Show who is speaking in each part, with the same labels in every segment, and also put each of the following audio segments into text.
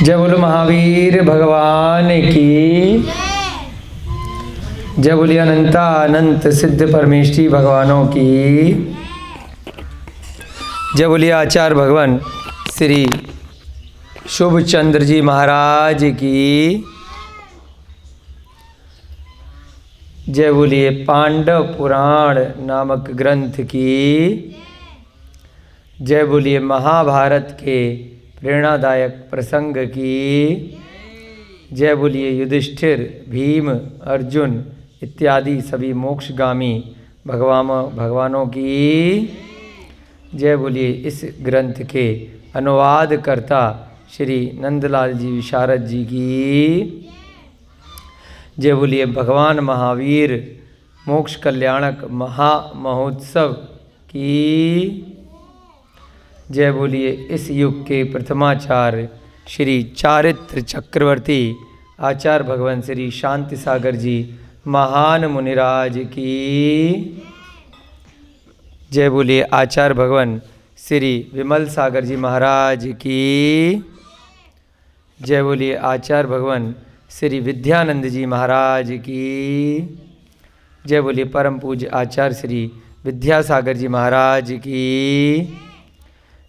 Speaker 1: जय बोलो महावीर भगवान की। जय बोलिए अनंता अनंत सिद्ध परमेष्ठी भगवानों की। जय बोलिए आचार्य भगवान श्री शुभ चंद्र जी महाराज की। जय बोलिए पांडव पुराण नामक ग्रंथ की। जय बोलिए महाभारत के प्रेरणादायक प्रसंग की। जय बोलिए युधिष्ठिर भीम अर्जुन इत्यादि सभी मोक्षगामी भगवानों की। जय बोलिए इस ग्रंथ के अनुवादकर्ता श्री नंदलाल जी विशारद जी की। जय बोलिए भगवान महावीर मोक्ष कल्याणक महामहोत्सव की। जय बोलिए इस युग के प्रथमाचार्य श्री चारित्र चक्रवर्ती आचार्य भगवान श्री शांति सागर जी महान मुनिराज की। जय बोलिए आचार्य भगवान श्री विमल सागर जी महाराज की। जय बोलिए आचार्य भगवान श्री विद्यानंद जी महाराज की। जय बोलिए परम पूज्य आचार्य श्री विद्यासागर जी महाराज की।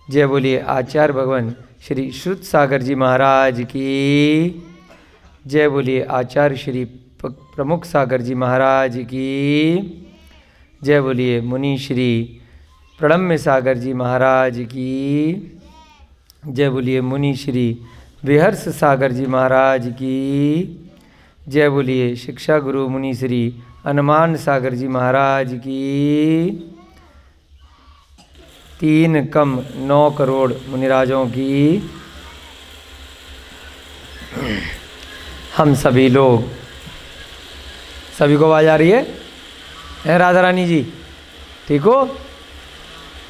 Speaker 1: जय बोलिए आचार्य भगवान श्री श्रुत सागर जी महाराज की। जय बोलिए आचार्य श्री प्रमुख सागर जी महाराज की। जय बोलिए मुनि श्री प्रणम्य सागर जी महाराज की। जय बोलिए मुनि श्री विहर्ष सागर जी महाराज की। जय बोलिए शिक्षा गुरु मुनि श्री हनुमान सागर जी महाराज की। 3 कम 9 करोड़ मुनिराजों की। हम सभी लोग, सभी को आवाज आ रही है राधा रानी जी? ठीक हो?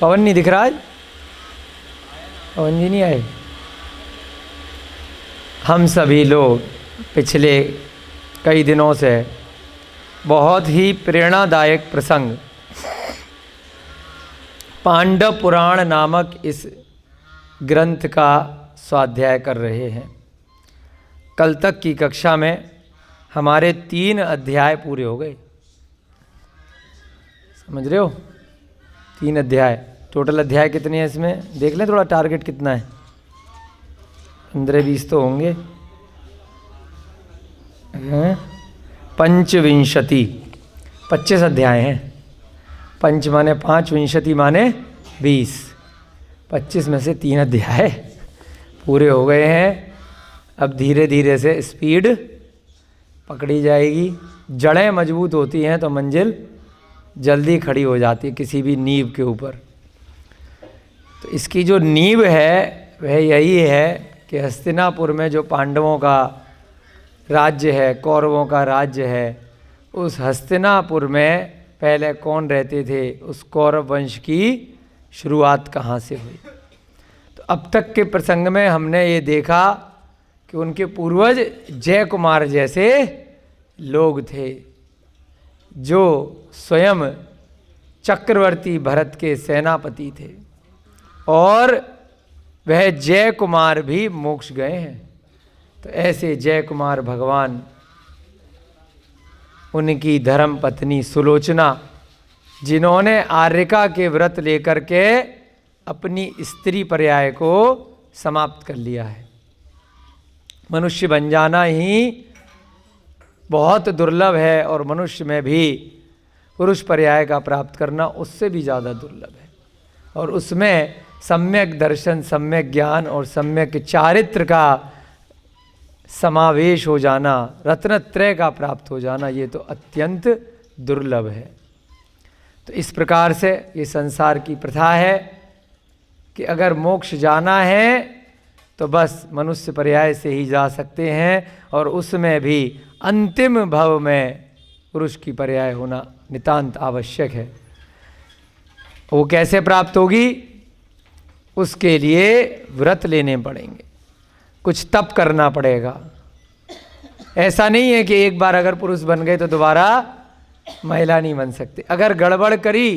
Speaker 1: पवन नहीं दिख रहा आज? पवन जी नहीं आए? हम सभी लोग पिछले कई दिनों से बहुत ही प्रेरणादायक प्रसंग पांडव पुराण नामक इस ग्रंथ का स्वाध्याय कर रहे हैं। कल तक की कक्षा में हमारे 3 अध्याय पूरे हो गए। समझ रहे हो? 3 अध्याय। टोटल अध्याय कितने हैं इसमें? देख लें थोड़ा टारगेट कितना है। 15-20 तो होंगे। पंचविंशति 25 अध्याय हैं। पंच माने 5, विंशति माने 20। 25 में से 3 अध्याय पूरे हो गए हैं। अब धीरे धीरे से स्पीड पकड़ी जाएगी। जड़ें मजबूत होती हैं तो मंजिल जल्दी खड़ी हो जाती है किसी भी नींव के ऊपर। तो इसकी जो नींव है वह यही है कि हस्तिनापुर में जो पांडवों का राज्य है, कौरवों का राज्य है, उस हस्तिनापुर में पहले कौन रहते थे, उस कौरव वंश की शुरुआत कहाँ से हुई। तो अब तक के प्रसंग में हमने ये देखा कि उनके पूर्वज जय कुमार जैसे लोग थे जो स्वयं चक्रवर्ती भरत के सेनापति थे और वह जय कुमार भी मोक्ष गए हैं। तो ऐसे जय कुमार भगवान, उनकी धर्म पत्नी सुलोचना, जिन्होंने आर्यका के व्रत लेकर के अपनी स्त्री पर्याय को समाप्त कर लिया है। मनुष्य बन जाना ही बहुत दुर्लभ है और मनुष्य में भी पुरुष पर्याय का प्राप्त करना उससे भी ज़्यादा दुर्लभ है। और उसमें सम्यक दर्शन, सम्यक ज्ञान और सम्यक चारित्र का समावेश हो जाना, रत्नत्रय का प्राप्त हो जाना, ये तो अत्यंत दुर्लभ है। तो इस प्रकार से ये संसार की प्रथा है कि अगर मोक्ष जाना है तो बस मनुष्य पर्याय से ही जा सकते हैं और उसमें भी अंतिम भव में पुरुष की पर्याय होना नितांत आवश्यक है। वो कैसे प्राप्त होगी? उसके लिए व्रत लेने पड़ेंगे, कुछ तप करना पड़ेगा। ऐसा नहीं है कि एक बार अगर पुरुष बन गए तो दोबारा महिला नहीं बन सकते। अगर गड़बड़ करी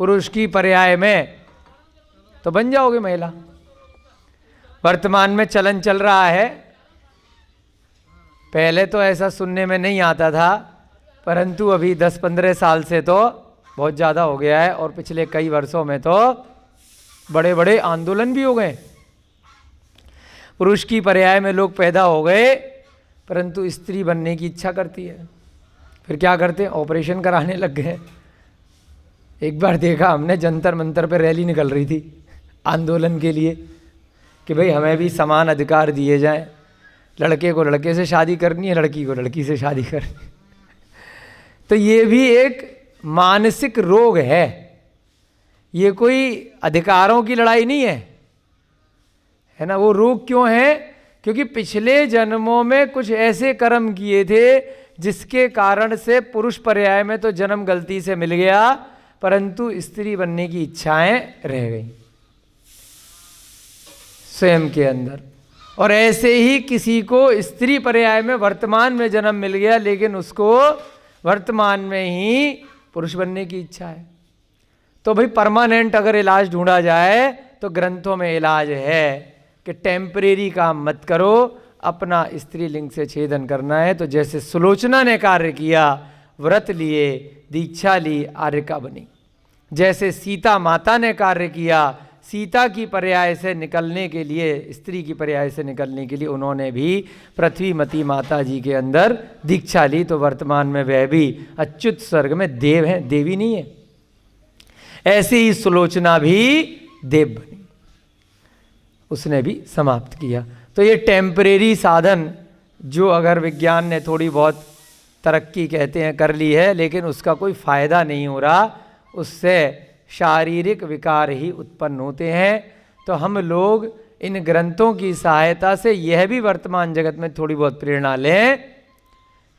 Speaker 1: पुरुष की पर्याय में तो बन जाओगे महिला। वर्तमान में चलन चल रहा है। पहले तो ऐसा सुनने में नहीं आता था, परंतु अभी 10-15 साल से तो बहुत ज़्यादा हो गया है, और पिछले कई वर्षों में तो बड़े बड़े आंदोलन भी हो गए। पुरुष की पर्याय में लोग पैदा हो गए, परंतु स्त्री बनने की इच्छा करती है, फिर क्या करते हैं, ऑपरेशन कराने लग गए। एक बार देखा हमने, जंतर मंतर पे रैली निकल रही थी आंदोलन के लिए कि भाई हमें भी समान अधिकार दिए जाएं, लड़के को लड़के से शादी करनी है, लड़की को लड़की से शादी करनी। तो ये भी एक मानसिक रोग है, ये कोई अधिकारों की लड़ाई नहीं है ना। वो रोग क्यों है? क्योंकि पिछले जन्मों में कुछ ऐसे कर्म किए थे जिसके कारण से पुरुष पर्याय में तो जन्म गलती से मिल गया, परंतु स्त्री बनने की इच्छाएं रह गई स्वयं के अंदर। और ऐसे ही किसी को स्त्री पर्याय में वर्तमान में जन्म मिल गया, लेकिन उसको वर्तमान में ही पुरुष बनने की इच्छा है। तो भाई परमानेंट अगर इलाज ढूंढा जाए तो ग्रंथों में इलाज है कि टेम्परेरी काम मत करो, अपना स्त्रीलिंग से छेदन करना है। तो जैसे सुलोचना ने कार्य किया, व्रत लिए, दीक्षा ली, आर्यका बनी। जैसे सीता माता ने कार्य किया, सीता की पर्याय से निकलने के लिए, स्त्री की पर्याय से निकलने के लिए उन्होंने भी पृथ्वीमती माता जी के अंदर दीक्षा ली। तो वर्तमान में वह भी अच्युत स्वर्ग में देव हैं, देवी नहीं है। ऐसे ही सुलोचना भी देव बनी, उसने भी समाप्त किया। तो ये टेम्परेरी साधन जो अगर विज्ञान ने थोड़ी बहुत तरक्की कहते हैं कर ली है, लेकिन उसका कोई फायदा नहीं हो रहा, उससे शारीरिक विकार ही उत्पन्न होते हैं। तो हम लोग इन ग्रंथों की सहायता से यह भी वर्तमान जगत में थोड़ी बहुत प्रेरणा लें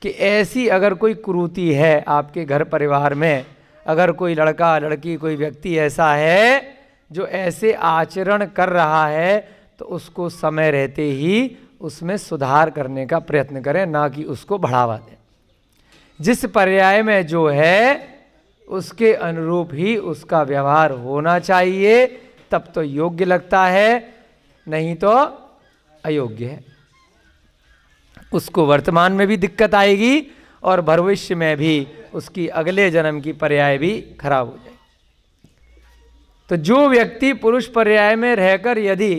Speaker 1: कि ऐसी अगर कोई कुरीति है आपके घर परिवार में, अगर कोई लड़का लड़की कोई व्यक्ति ऐसा है जो ऐसे आचरण कर रहा है, तो उसको समय रहते ही उसमें सुधार करने का प्रयत्न करें, ना कि उसको बढ़ावा दें। जिस पर्याय में जो है उसके अनुरूप ही उसका व्यवहार होना चाहिए, तब तो योग्य लगता है, नहीं तो अयोग्य है। उसको वर्तमान में भी दिक्कत आएगी और भविष्य में भी उसकी अगले जन्म की पर्याय भी खराब हो जाएगी। तो जो व्यक्ति पुरुष पर्याय में रहकर यदि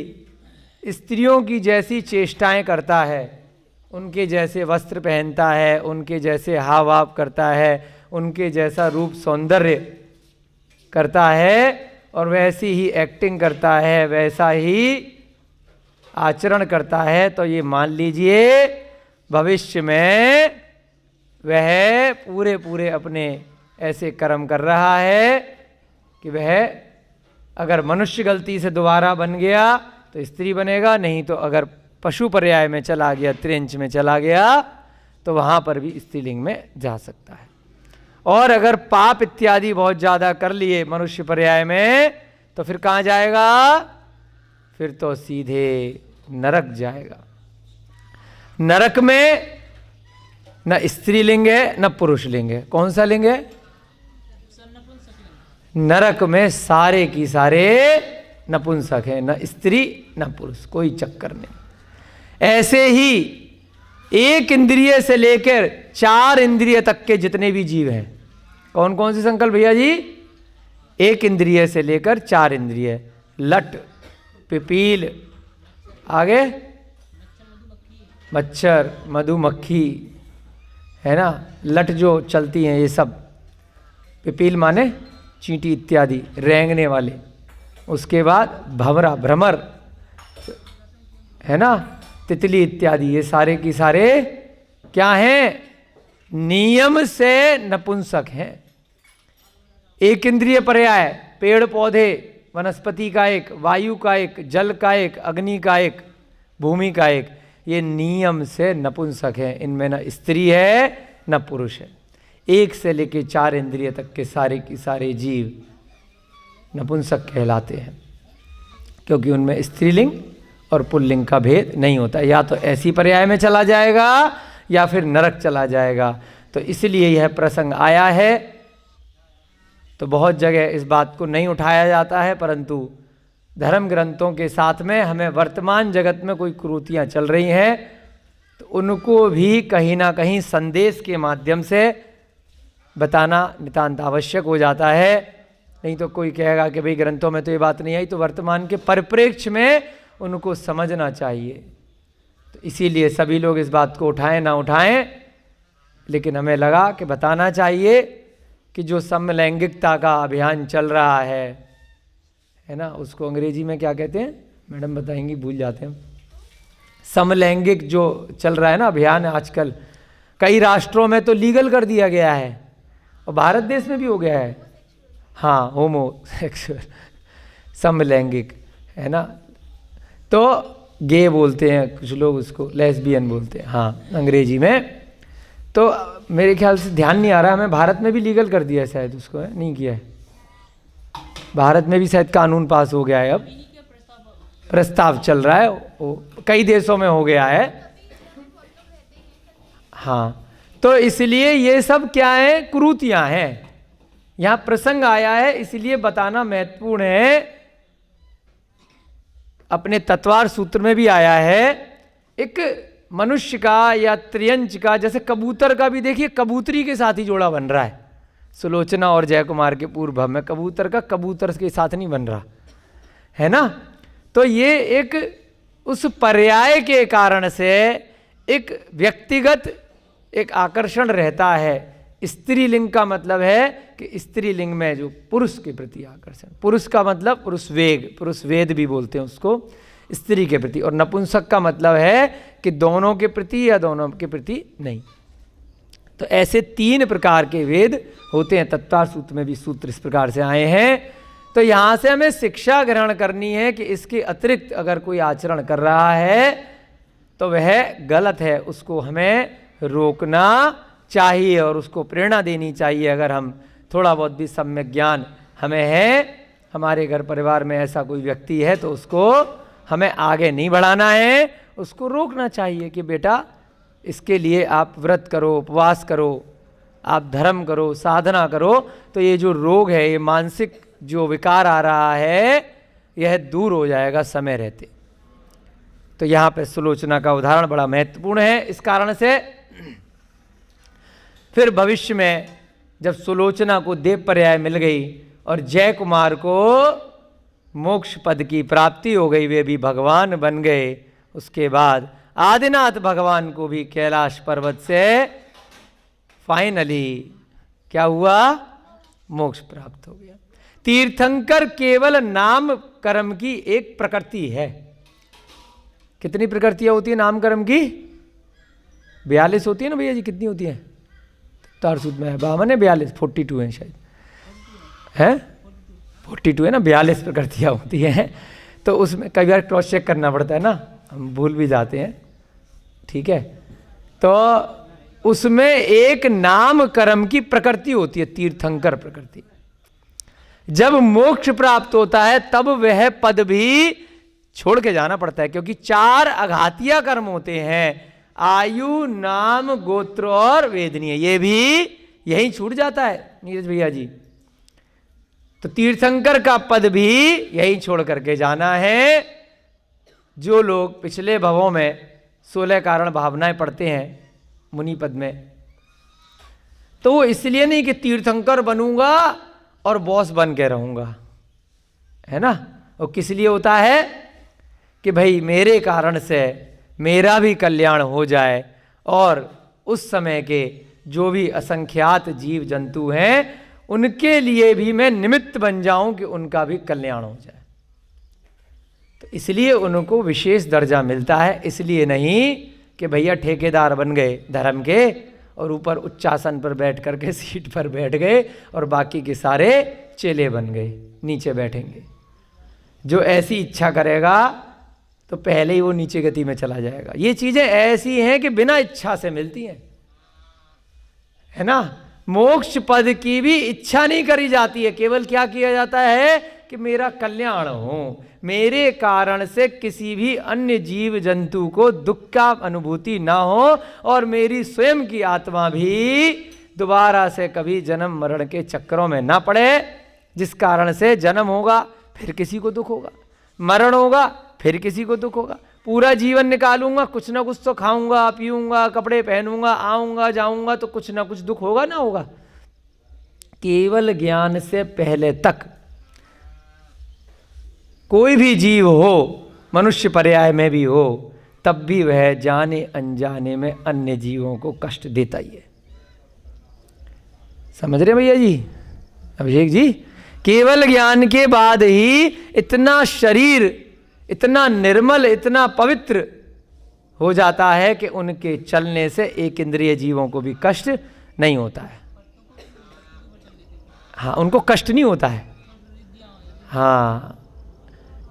Speaker 1: स्त्रियों की जैसी चेष्टाएं करता है, उनके जैसे वस्त्र पहनता है, उनके जैसे हाव भाव करता है, उनके जैसा रूप सौंदर्य करता है और वैसी ही एक्टिंग करता है, वैसा ही आचरण करता है, तो ये मान लीजिए भविष्य में वह पूरे पूरे अपने ऐसे कर्म कर रहा है कि वह अगर मनुष्य गलती से दोबारा बन गया तो स्त्री बनेगा, नहीं तो अगर पशु पर्याय में चला गया, त्रिंच में चला गया, तो वहाँ पर भी स्त्रीलिंग में जा सकता है। और अगर पाप इत्यादि बहुत ज़्यादा कर लिए मनुष्य पर्याय में, तो फिर कहाँ जाएगा? फिर तो सीधे नरक जाएगा। नरक में न स्त्रीलिंग है न पुरुष लिंग है। कौन सा लिंग है? नरक में सारे की सारे नपुंसक है, न स्त्री न पुरुष, कोई चक्कर नहीं। ऐसे ही एक इंद्रिय से लेकर 4 इंद्रिय तक के जितने भी जीव हैं, कौन कौन से संकल्प भैया जी? एक इंद्रिय से लेकर 4 इंद्रिय, लट, पिपील, आगे मच्छर, मधुमक्खी, है ना, लट जो चलती हैं ये सब, पिपील माने चींटी इत्यादि रेंगने वाले, उसके बाद भंवरा, भ्रमर, है ना, तितली इत्यादि, ये सारे की सारे क्या हैं? नियम से नपुंसक हैं। एक इंद्रिय पर्याय, पेड़ पौधे, वनस्पति का एक, वायु का एक, जल का एक, अग्नि का एक, भूमि का एक, ये नियम से नपुंसक है। इनमें न स्त्री है न पुरुष है। 1 से लेकर 4 इंद्रिय तक के सारे की सारे जीव नपुंसक कहलाते हैं, क्योंकि उनमें स्त्रीलिंग और पुल्लिंग का भेद नहीं होता। या तो ऐसी पर्याय में चला जाएगा या फिर नरक चला जाएगा। तो इसलिए यह प्रसंग आया है। तो बहुत जगह इस बात को नहीं उठाया जाता है, परंतु धर्म ग्रंथों के साथ में हमें वर्तमान जगत में कोई कुरीतियाँ चल रही हैं तो उनको भी कहीं ना कहीं संदेश के माध्यम से बताना नितांत आवश्यक हो जाता है। नहीं तो कोई कहेगा कि भाई ग्रंथों में तो ये बात नहीं आई, तो वर्तमान के परिप्रेक्ष्य में उनको समझना चाहिए। तो इसीलिए सभी लोग इस बात को उठाएं ना उठाएं, लेकिन हमें लगा कि बताना चाहिए कि जो समलैंगिकता का अभियान चल रहा है ना, उसको अंग्रेजी में क्या कहते हैं मैडम बताएंगी, भूल जाते हैं। समलैंगिक जो चल रहा है ना अभियान आजकल, कई राष्ट्रों में तो लीगल कर दिया गया है और भारत देश में भी हो गया है। हाँ, होमोसेक्सुअल, समलैंगिक, है ना। तो गे बोलते हैं कुछ लोग, उसको लेस्बियन बोलते हैं, हाँ अंग्रेजी में। तो मेरे ख्याल से ध्यान नहीं आ रहा, हमें भारत में भी लीगल कर दिया है शायद उसको, है नहीं किया है, भारत में भी शायद कानून पास हो गया है, अब प्रस्ताव चल रहा है, कई देशों में हो गया है। हाँ, तो इसलिए ये सब क्या है, कुरीतियां हैं। यहाँ प्रसंग आया है इसलिए बताना महत्वपूर्ण है। अपने तत्वार सूत्र में भी आया है, एक मनुष्य का या त्रियंच का, जैसे कबूतर का भी देखिए कबूतरी के साथ ही जोड़ा बन रहा है। सुलोचना और जय कुमार के पूर्व भाव में कबूतर का कबूतर के साथ नहीं बन रहा है ना। तो ये एक उस पर्याय के कारण से एक व्यक्तिगत एक आकर्षण रहता है। स्त्रीलिंग का मतलब है कि स्त्रीलिंग में जो पुरुष के प्रति आकर्षण, पुरुष का मतलब पुरुष वेग, पुरुष वेद भी बोलते हैं उसको, स्त्री के प्रति। और नपुंसक का मतलब है कि दोनों के प्रति या दोनों के प्रति नहीं। तो ऐसे 3 प्रकार के वेद होते हैं। तत्वार सूत्र में भी सूत्र इस प्रकार से आए हैं। तो यहाँ से हमें शिक्षा ग्रहण करनी है कि इसके अतिरिक्त अगर कोई आचरण कर रहा है तो वह गलत है, उसको हमें रोकना चाहिए और उसको प्रेरणा देनी चाहिए। अगर हम थोड़ा बहुत भी सम्यक ज्ञान हमें है, हमारे घर परिवार में ऐसा कोई व्यक्ति है, तो उसको हमें आगे नहीं बढ़ाना है, उसको रोकना चाहिए कि बेटा इसके लिए आप व्रत करो, उपवास करो, आप धर्म करो, साधना करो, तो ये जो रोग है, ये मानसिक जो विकार आ रहा है, यह दूर हो जाएगा समय रहते। तो यहाँ पे सुलोचना का उदाहरण बड़ा महत्वपूर्ण है। इस कारण से फिर भविष्य में जब सुलोचना को देव पर्याय मिल गई और जय कुमार को मोक्ष पद की प्राप्ति हो गई, वे भी भगवान बन गए, उसके बाद आदिनाथ भगवान को भी कैलाश पर्वत से फाइनली क्या हुआ, मोक्ष प्राप्त हो गया। तीर्थंकर केवल नाम कर्म की एक प्रकृति है। कितनी प्रकृतियां होती है नाम कर्म की? 42 होती है ना भैया जी, कितनी होती है? तारसूद में है 52 है, 42, 42 है शायद, है 42 है ना, 42 प्रकृतियां होती हैं। तो उसमें कई बार क्रॉस चेक करना पड़ता है ना, हम भूल भी जाते हैं, ठीक है। तो उसमें एक नाम कर्म की प्रकृति होती है, तीर्थंकर प्रकृति। जब मोक्ष प्राप्त होता है तब वह पद भी छोड़ के जाना पड़ता है, क्योंकि 4 अघातिया कर्म होते हैं, आयु, नाम, गोत्र और वेदनीय, ये भी यही छूट जाता है नीरज भैया जी। तो तीर्थंकर का पद भी यही छोड़ करके जाना है। जो लोग पिछले भवों में 16 कारण भावनाएं पढ़ते हैं मुनि पद में, तो वो इसलिए नहीं कि तीर्थंकर बनूंगा और बॉस बन के रहूंगा, है ना। वो किस लिए होता है कि भाई मेरे कारण से मेरा भी कल्याण हो जाए और उस समय के जो भी असंख्यात जीव जंतु हैं उनके लिए भी मैं निमित्त बन जाऊं कि उनका भी कल्याण हो जाए। तो इसलिए उनको विशेष दर्जा मिलता है। इसलिए नहीं कि भैया ठेकेदार बन गए धर्म के और ऊपर उच्चासन पर बैठ करके सीट पर बैठ गए और बाकी के सारे चेले बन गए, नीचे बैठेंगे। जो ऐसी इच्छा करेगा तो पहले ही वो नीचे गति में चला जाएगा। ये चीजें ऐसी हैं कि बिना इच्छा से मिलती हैं, है ना। मोक्ष पद की भी इच्छा नहीं करी जाती है, केवल क्या किया जाता है कि मेरा कल्याण हो, मेरे कारण से किसी भी अन्य जीव जंतु को दुख का अनुभूति ना हो और मेरी स्वयं की आत्मा भी दोबारा से कभी जन्म मरण के चक्करों में ना पड़े, जिस कारण से जन्म होगा फिर किसी को दुख होगा, मरण होगा फिर किसी को दुख होगा। पूरा जीवन निकालूंगा, कुछ ना कुछ तो खाऊंगा पीऊंगा कपड़े पहनूंगा आऊंगा जाऊंगा, तो कुछ ना कुछ दुख होगा ना होगा। केवल ज्ञान से पहले तक कोई भी जीव हो, मनुष्य पर्याय में भी हो, तब भी वह जाने अनजाने में अन्य जीवों को कष्ट देता ही है। समझ रहे भैया जी, अभिषेक जी? केवल ज्ञान के बाद ही इतना शरीर इतना निर्मल इतना पवित्र हो जाता है कि उनके चलने से एक इंद्रिय जीवों को भी कष्ट नहीं होता है। हाँ, उनको कष्ट नहीं होता है। हाँ,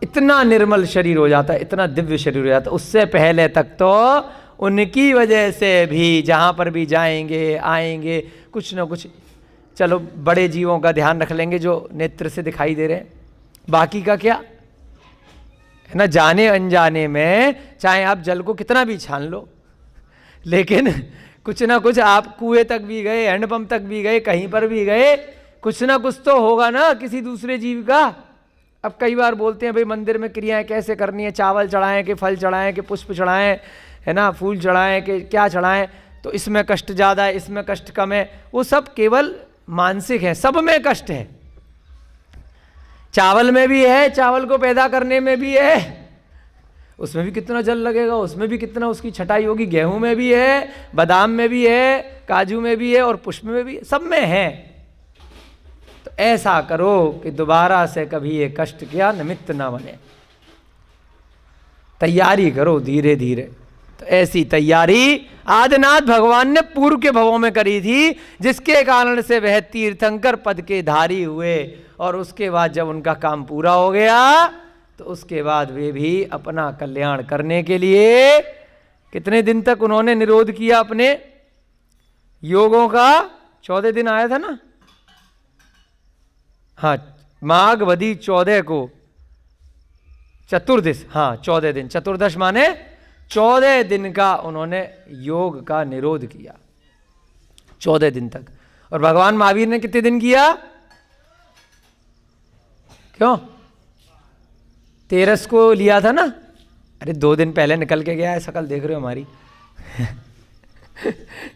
Speaker 1: इतना निर्मल शरीर हो जाता है, इतना दिव्य शरीर हो जाता है। उससे पहले तक तो उनकी वजह से भी जहाँ पर भी जाएंगे आएंगे कुछ ना कुछ, चलो बड़े जीवों का ध्यान रख लेंगे जो नेत्र से दिखाई दे रहे हैं, बाकी का क्या है ना। जाने अनजाने में चाहे आप जल को कितना भी छान लो, लेकिन कुछ ना कुछ आप कुएं तक भी गए, हैंडपंप तक भी गए, कहीं पर भी गए, कुछ ना कुछ तो होगा ना किसी दूसरे जीव का। अब कई बार बोलते हैं भाई मंदिर में क्रियाएं कैसे करनी है, चावल चढ़ाएं कि फल चढ़ाएं कि पुष्प चढ़ाएं, है ना, फूल चढ़ाएं कि क्या चढ़ाएं, तो इसमें कष्ट ज़्यादा है इसमें कष्ट कम है, वो सब केवल मानसिक है। सब में कष्ट है, चावल में भी है, चावल को पैदा करने में भी है, उसमें भी कितना जल लगेगा, उसमें भी कितना उसकी छटाई होगी, गेहूं में भी है, बादाम में भी है, काजू में भी है और पुष्प में भी, सब में है। तो ऐसा करो कि दोबारा से कभी ये कष्ट क्या निमित्त ना बने, तैयारी करो धीरे धीरे। तो ऐसी तैयारी आदिनाथ भगवान ने पूर्व के भवों में करी थी, जिसके कारण से वह तीर्थंकर पद के धारी हुए। और उसके बाद जब उनका काम पूरा हो गया तो उसके बाद वे भी अपना कल्याण करने के लिए कितने दिन तक उन्होंने निरोध किया अपने योगों का? 14 दिन आया था ना। हाँ, माघ वदी 14 को चतुर्दश, हाँ 14 दिन, चतुर्दश माने 14 दिन का उन्होंने योग का निरोध किया, 14 दिन तक। और भगवान महावीर ने कितने दिन किया? क्यों? 13 को लिया था ना। अरे 2 दिन पहले निकल के गया है, शकल देख रहे हो हमारी।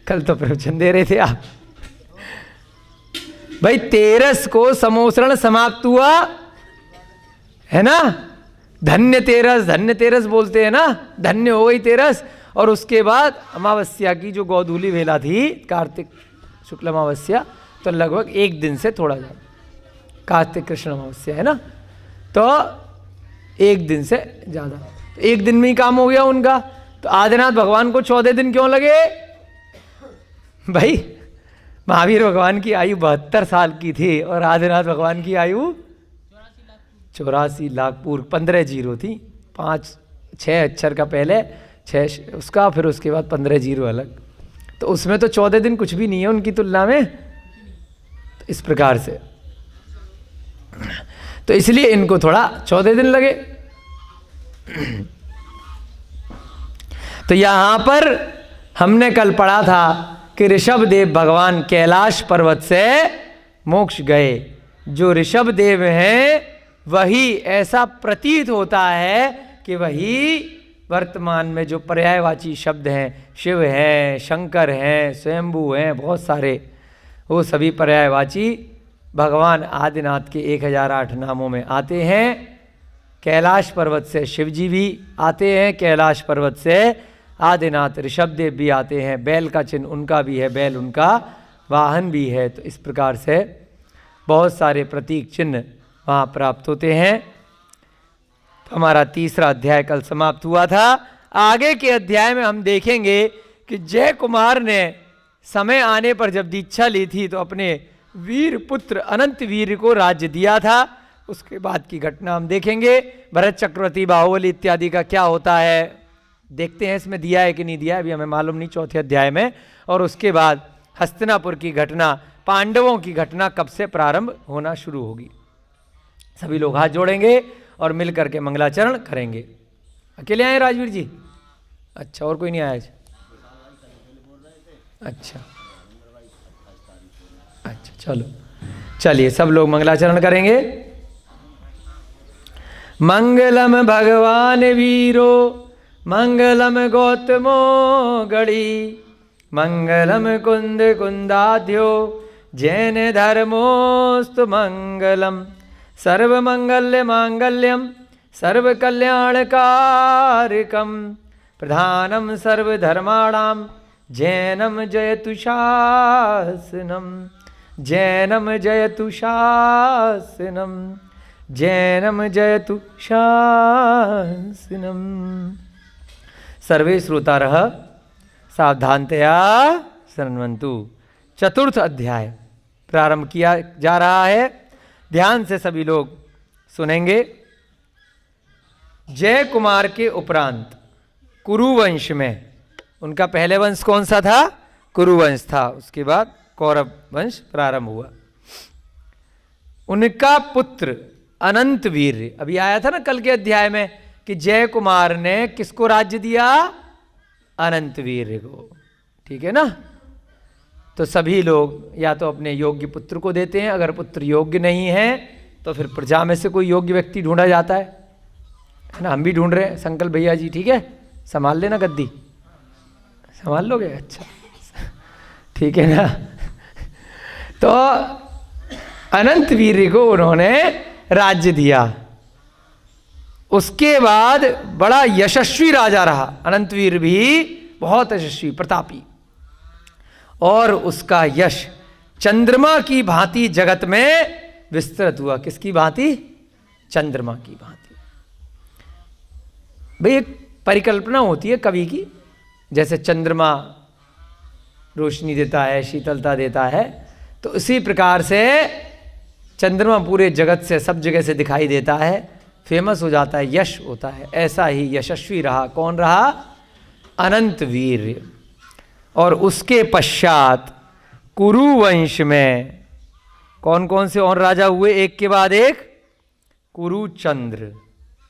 Speaker 1: कल तो प्रवचन दे रहे थे आप भाई। 13 को समोसरण समाप्त हुआ है ना, धन्य 13 बोलते हैं ना, धन्य हो गई 13। और उसके बाद अमावस्या की जो गोधूली वेला थी, कार्तिक शुक्ल अमावस्या, तो लगभग 1 दिन से थोड़ा ज़्यादा, कार्तिक कृष्ण अमावस्या है ना, तो 1 दिन से ज़्यादा, 1 दिन में ही काम हो गया उनका। तो आदिनाथ भगवान को 14 दिन क्यों लगे भाई? महावीर भगवान की आयु 72 साल की थी और आदिनाथ भगवान की आयु 84 लाख पूर्व 15 जीरो थी, 6 अक्षर का पहले 6 उसका, फिर उसके बाद 15 जीरो अलग, तो उसमें तो 14 दिन कुछ भी नहीं है उनकी तुलना में। तो इस प्रकार से, तो इसलिए इनको थोड़ा 14 दिन लगे। तो यहां पर हमने कल पढ़ा था कि ऋषभ देव भगवान कैलाश पर्वत से मोक्ष गए। जो ऋषभ देव हैं वही, ऐसा प्रतीत होता है कि वही वर्तमान में जो पर्यायवाची शब्द हैं, शिव हैं, शंकर हैं, स्वयंभू हैं, बहुत सारे, वो सभी पर्यायवाची भगवान आदिनाथ के 1008 नामों में आते हैं। कैलाश पर्वत से शिव जी भी आते हैं, कैलाश पर्वत से आदिनाथ ऋषभदेव भी आते हैं, बैल का चिन्ह उनका भी है, बैल उनका वाहन भी है। तो इस प्रकार से बहुत सारे प्रतीक चिन्ह वहाँ प्राप्त होते हैं। तो हमारा 3रा अध्याय कल समाप्त हुआ था। आगे के अध्याय में हम देखेंगे कि जय कुमार ने समय आने पर जब दीक्षा ली थी तो अपने वीर पुत्र अनंत वीर को राज्य दिया था। उसके बाद की घटना हम देखेंगे। भरत चक्रवर्ती, बाहुबली इत्यादि का क्या होता है देखते हैं, इसमें दिया है कि नहीं दिया है अभी हमें मालूम नहीं, 4थे अध्याय में। और उसके बाद हस्तिनापुर की घटना, पांडवों की घटना कब से प्रारंभ होना शुरू होगी। सभी लोग हाथ जोड़ेंगे और मिल करके मंगलाचरण करेंगे। अकेले आए राजवीर जी? अच्छा, और कोई नहीं आया आज? अच्छा अच्छा, चलो चलिए सब लोग मंगलाचरण करेंगे। मंगलम भगवान वीरो मंगलम गौतमो गणी मंगलम कुंद कुंदाध्यो जैन धर्मोस्तु मंगलम सर्वमंगल्य मांगल्यम सर्वकल्याणकारकम प्रधानम सर्वधर्माणां जैनम जयतु शासनम जैनम जयतु शासनम जैनम जयतु शासनम। सर्वे श्रोतारः सावधानतया शृण्वन्तु। चतुर्थ अध्याय प्रारंभ किया जा रहा है, ध्यान से सभी लोग सुनेंगे। जय कुमार के उपरांत कुरुवंश में, उनका पहले वंश कौन सा था? कुरुवंश था। उसके बाद कौरव वंश प्रारंभ हुआ। उनका पुत्र अनंत वीर, अभी आया था ना कल के अध्याय में कि जय कुमार ने किसको राज्य दिया? अनंत वीर को। ठीक है ना? तो सभी लोग या तो अपने योग्य पुत्र को देते हैं, अगर पुत्र योग्य नहीं है तो फिर प्रजा में से कोई योग्य व्यक्ति ढूंढा जाता है ना? हम भी ढूंढ रहे हैं। संकल्प भैया जी, ठीक है, संभाल लेना गद्दी, संभाल लोगे? अच्छा, ठीक है ना? तो अनंत वीर को उन्होंने राज्य दिया। उसके बाद बड़ा यशस्वी राजा रहा अनंत वीर भी, बहुत यशस्वी प्रतापी, और उसका यश चंद्रमा की भांति जगत में विस्तृत हुआ। किसकी भांति? चंद्रमा की भांति। भाई एक परिकल्पना होती है कवि की, जैसे चंद्रमा रोशनी देता है, शीतलता देता है, तो इसी प्रकार से चंद्रमा पूरे जगत से, सब जगह से दिखाई देता है, फेमस हो जाता है, यश होता है। ऐसा ही यशस्वी रहा। कौन रहा? अनंत वीर। और उसके पश्चात कुरुवंश में कौन कौन से और राजा हुए? एक के बाद एक। कुरुचंद्र,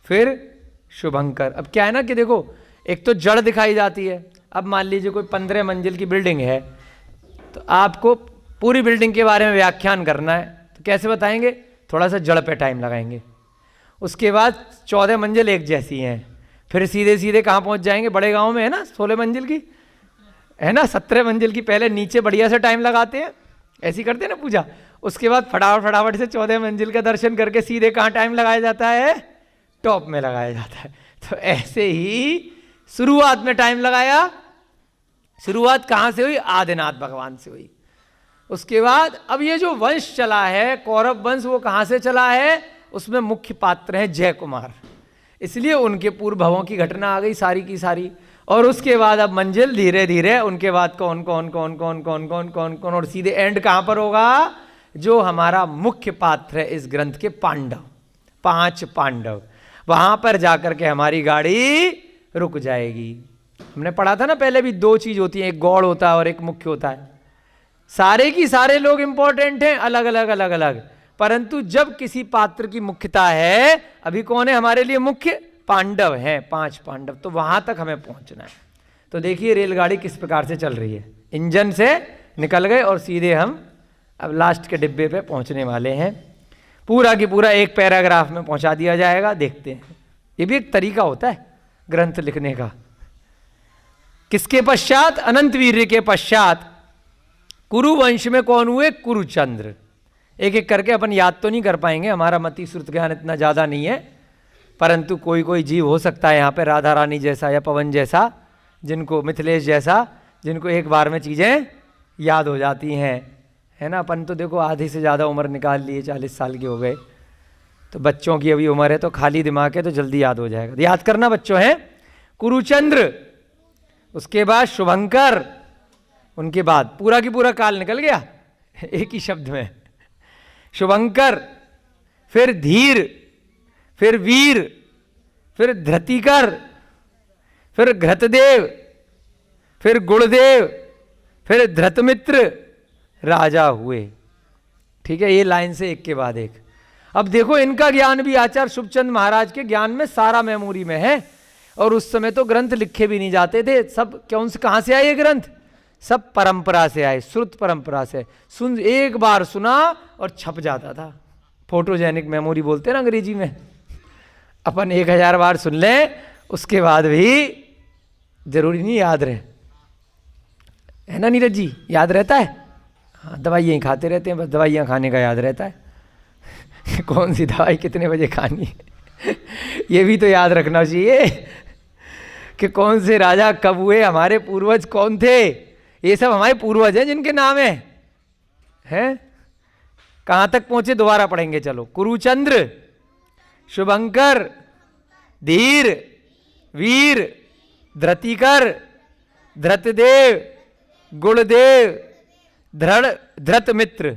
Speaker 1: फिर शुभंकर। अब क्या है ना कि देखो, एक तो जड़ दिखाई जाती है। अब मान लीजिए कोई 15 मंजिल की बिल्डिंग है, तो आपको पूरी बिल्डिंग के बारे में व्याख्यान करना है, तो कैसे बताएंगे? थोड़ा सा जड़ पे टाइम लगाएंगे। उसके बाद 14 मंजिल एक जैसी हैं, फिर सीधे सीधे कहाँ पहुँच जाएंगे? बड़े गांव में है ना 16 मंजिल की, है ना 17 मंजिल की, पहले नीचे बढ़िया से टाइम लगाते हैं, ऐसी करते हैं ना पूजा। उसके बाद फटाफट से 14 मंजिल का दर्शन करके सीधे कहाँ टाइम लगाया जाता है? टॉप में लगाया जाता है। तो ऐसे ही शुरुआत में टाइम लगाया। शुरुआत कहाँ से हुई? आदिनाथ भगवान से हुई। उसके बाद अब ये जो वंश चला है कौरव वंश, वो कहाँ से चला है? उसमें मुख्य पात्र है जय कुमार, इसलिए उनके पूर्व भवों की घटना आ गई सारी की सारी। और उसके बाद अब मंजिल धीरे धीरे, उनके बाद कौन कौन कौन कौन कौन कौन कौन कौन, और सीधे एंड कहाँ पर होगा? जो हमारा मुख्य पात्र है इस ग्रंथ के, पांडव, 5 पांडव। वहां पर जाकर के हमारी गाड़ी रुक जाएगी। हमने पढ़ा था ना पहले भी, 2 चीज होती हैं, एक गौड़ होता है और एक मुख्य होता है। सारे की सारे लोग इंपॉर्टेंट हैं, अलग अलग अलग अलग, परंतु जब किसी पात्र की मुख्यता है, अभी कौन है हमारे लिए मुख्य? पांडव हैं, 5 पांडव। तो वहां तक हमें पहुंचना है। तो देखिए रेलगाड़ी किस प्रकार से चल रही है। इंजन से निकल गए और सीधे हम अब लास्ट के डिब्बे पे पहुंचने वाले हैं। पूरा की पूरा एक पैराग्राफ में पहुंचा दिया जाएगा। देखते हैं, ये भी एक तरीका होता है ग्रंथ लिखने का। किसके पश्चात? अनंत वीर के पश्चात कुरुवंश में कौन हुए? कुरुचंद्र। एक एक करके अपन याद तो नहीं कर पाएंगे, हमारा मति श्रुत ज्ञान इतना ज़्यादा नहीं है, परंतु कोई कोई जीव हो सकता है यहाँ पे राधा रानी जैसा या पवन जैसा, जिनको, मिथिलेश जैसा, जिनको एक बार में चीज़ें याद हो जाती हैं, है ना। अपन तो देखो आधी से ज़्यादा उम्र निकाल लिए, 40 साल के हो गए, तो बच्चों की अभी उम्र है, तो खाली दिमाग है तो जल्दी याद हो जाएगा। याद करना बच्चों हैं। कुरुचंद्र, उसके बाद शुभंकर, उनके बाद पूरा की पूरा काल निकल गया एक ही शब्द में। शुभंकर, फिर धीर, फिर वीर, फिर धृतिकर, फिर घृतदेव, फिर गुणदेव, फिर धृतमित्र राजा हुए। ठीक है, ये लाइन से एक के बाद एक। अब देखो इनका ज्ञान भी आचार्य शुभचंद महाराज के ज्ञान में सारा मेमोरी में है, और उस समय तो ग्रंथ लिखे भी नहीं जाते थे सब। कौन से, कहाँ से आए ये ग्रंथ? सब परंपरा से आए, श्रुत परंपरा से। सुन, एक बार सुना और छप जाता था, फोटोजेनिक मेमोरी बोलते हैं ना अंग्रेजी में। अपन 1000 बार सुन लें, उसके बाद भी जरूरी नहीं याद रहे, है ना नीरज जी? याद रहता है? हाँ, दवाइयाँ ही खाते रहते हैं, बस दवाइयाँ खाने का याद रहता है कौन सी दवाई कितने बजे खानी है ये भी तो याद रखना चाहिए कि कौन से राजा कब हुए, हमारे पूर्वज कौन थे। ये सब हमारे पूर्वज हैं जिनके नाम हैं। कहाँ तक पहुँचे दोबारा पढ़ेंगे, चलो। कुरुचंद्र, शुभंकर, धीर, वीर, धृतिकर, धृतदेव, गुणदेव, धृतमित्र।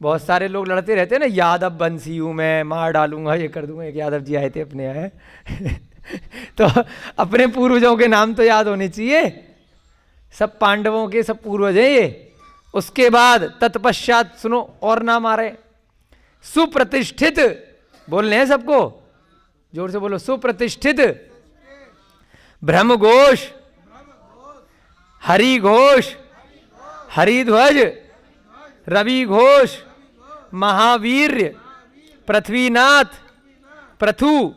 Speaker 1: बहुत सारे लोग लड़ते रहते हैं ना, यादव बंसी हूँ मैं, मार डालूंगा, ये कर दूंगा। एक यादव जी आए थे अपने यहाँ तो अपने पूर्वजों के नाम तो याद होने चाहिए, सब पांडवों के सब पूर्वज हैं ये। उसके बाद तत्पश्चात सुनो और नाम आ रहे, सुप्रतिष्ठित, बोलने हैं सबको, जोर से बोलो, सुप्रतिष्ठित, ब्रह्मघोष, हरिघोष, हरिध्वज, रवि घोष, महावीर, पृथ्वीनाथ, पृथु,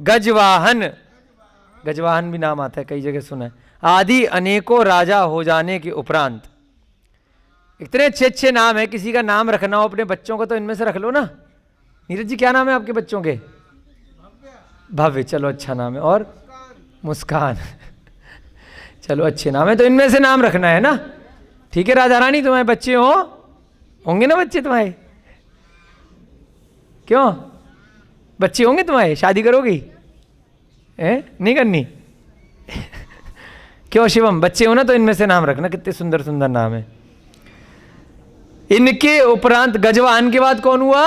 Speaker 1: गजवाहन, गजवाहन भी नाम आता है, कई जगह सुना है, आदि अनेकों राजा हो जाने के उपरांत। इतने अच्छे अच्छे नाम है, किसी का नाम रखना हो अपने बच्चों का तो इनमें से रख लो ना। नीरज जी क्या नाम है आपके बच्चों के? भव्य, चलो अच्छा नाम है। और मुस्कान चलो अच्छे नाम है, तो इनमें से नाम रखना है ना, ठीक है। राजा रानी तुम्हारे बच्चे होंगे ना बच्चे तुम्हारे? क्यों बच्चे होंगे तुम्हारे? शादी करोगी? नहीं करनी क्यों शिवम? बच्चे हो ना तो इनमें से नाम रखना, कितने सुंदर सुंदर नाम है। इनके उपरांत गजवाहन के बाद कौन हुआ?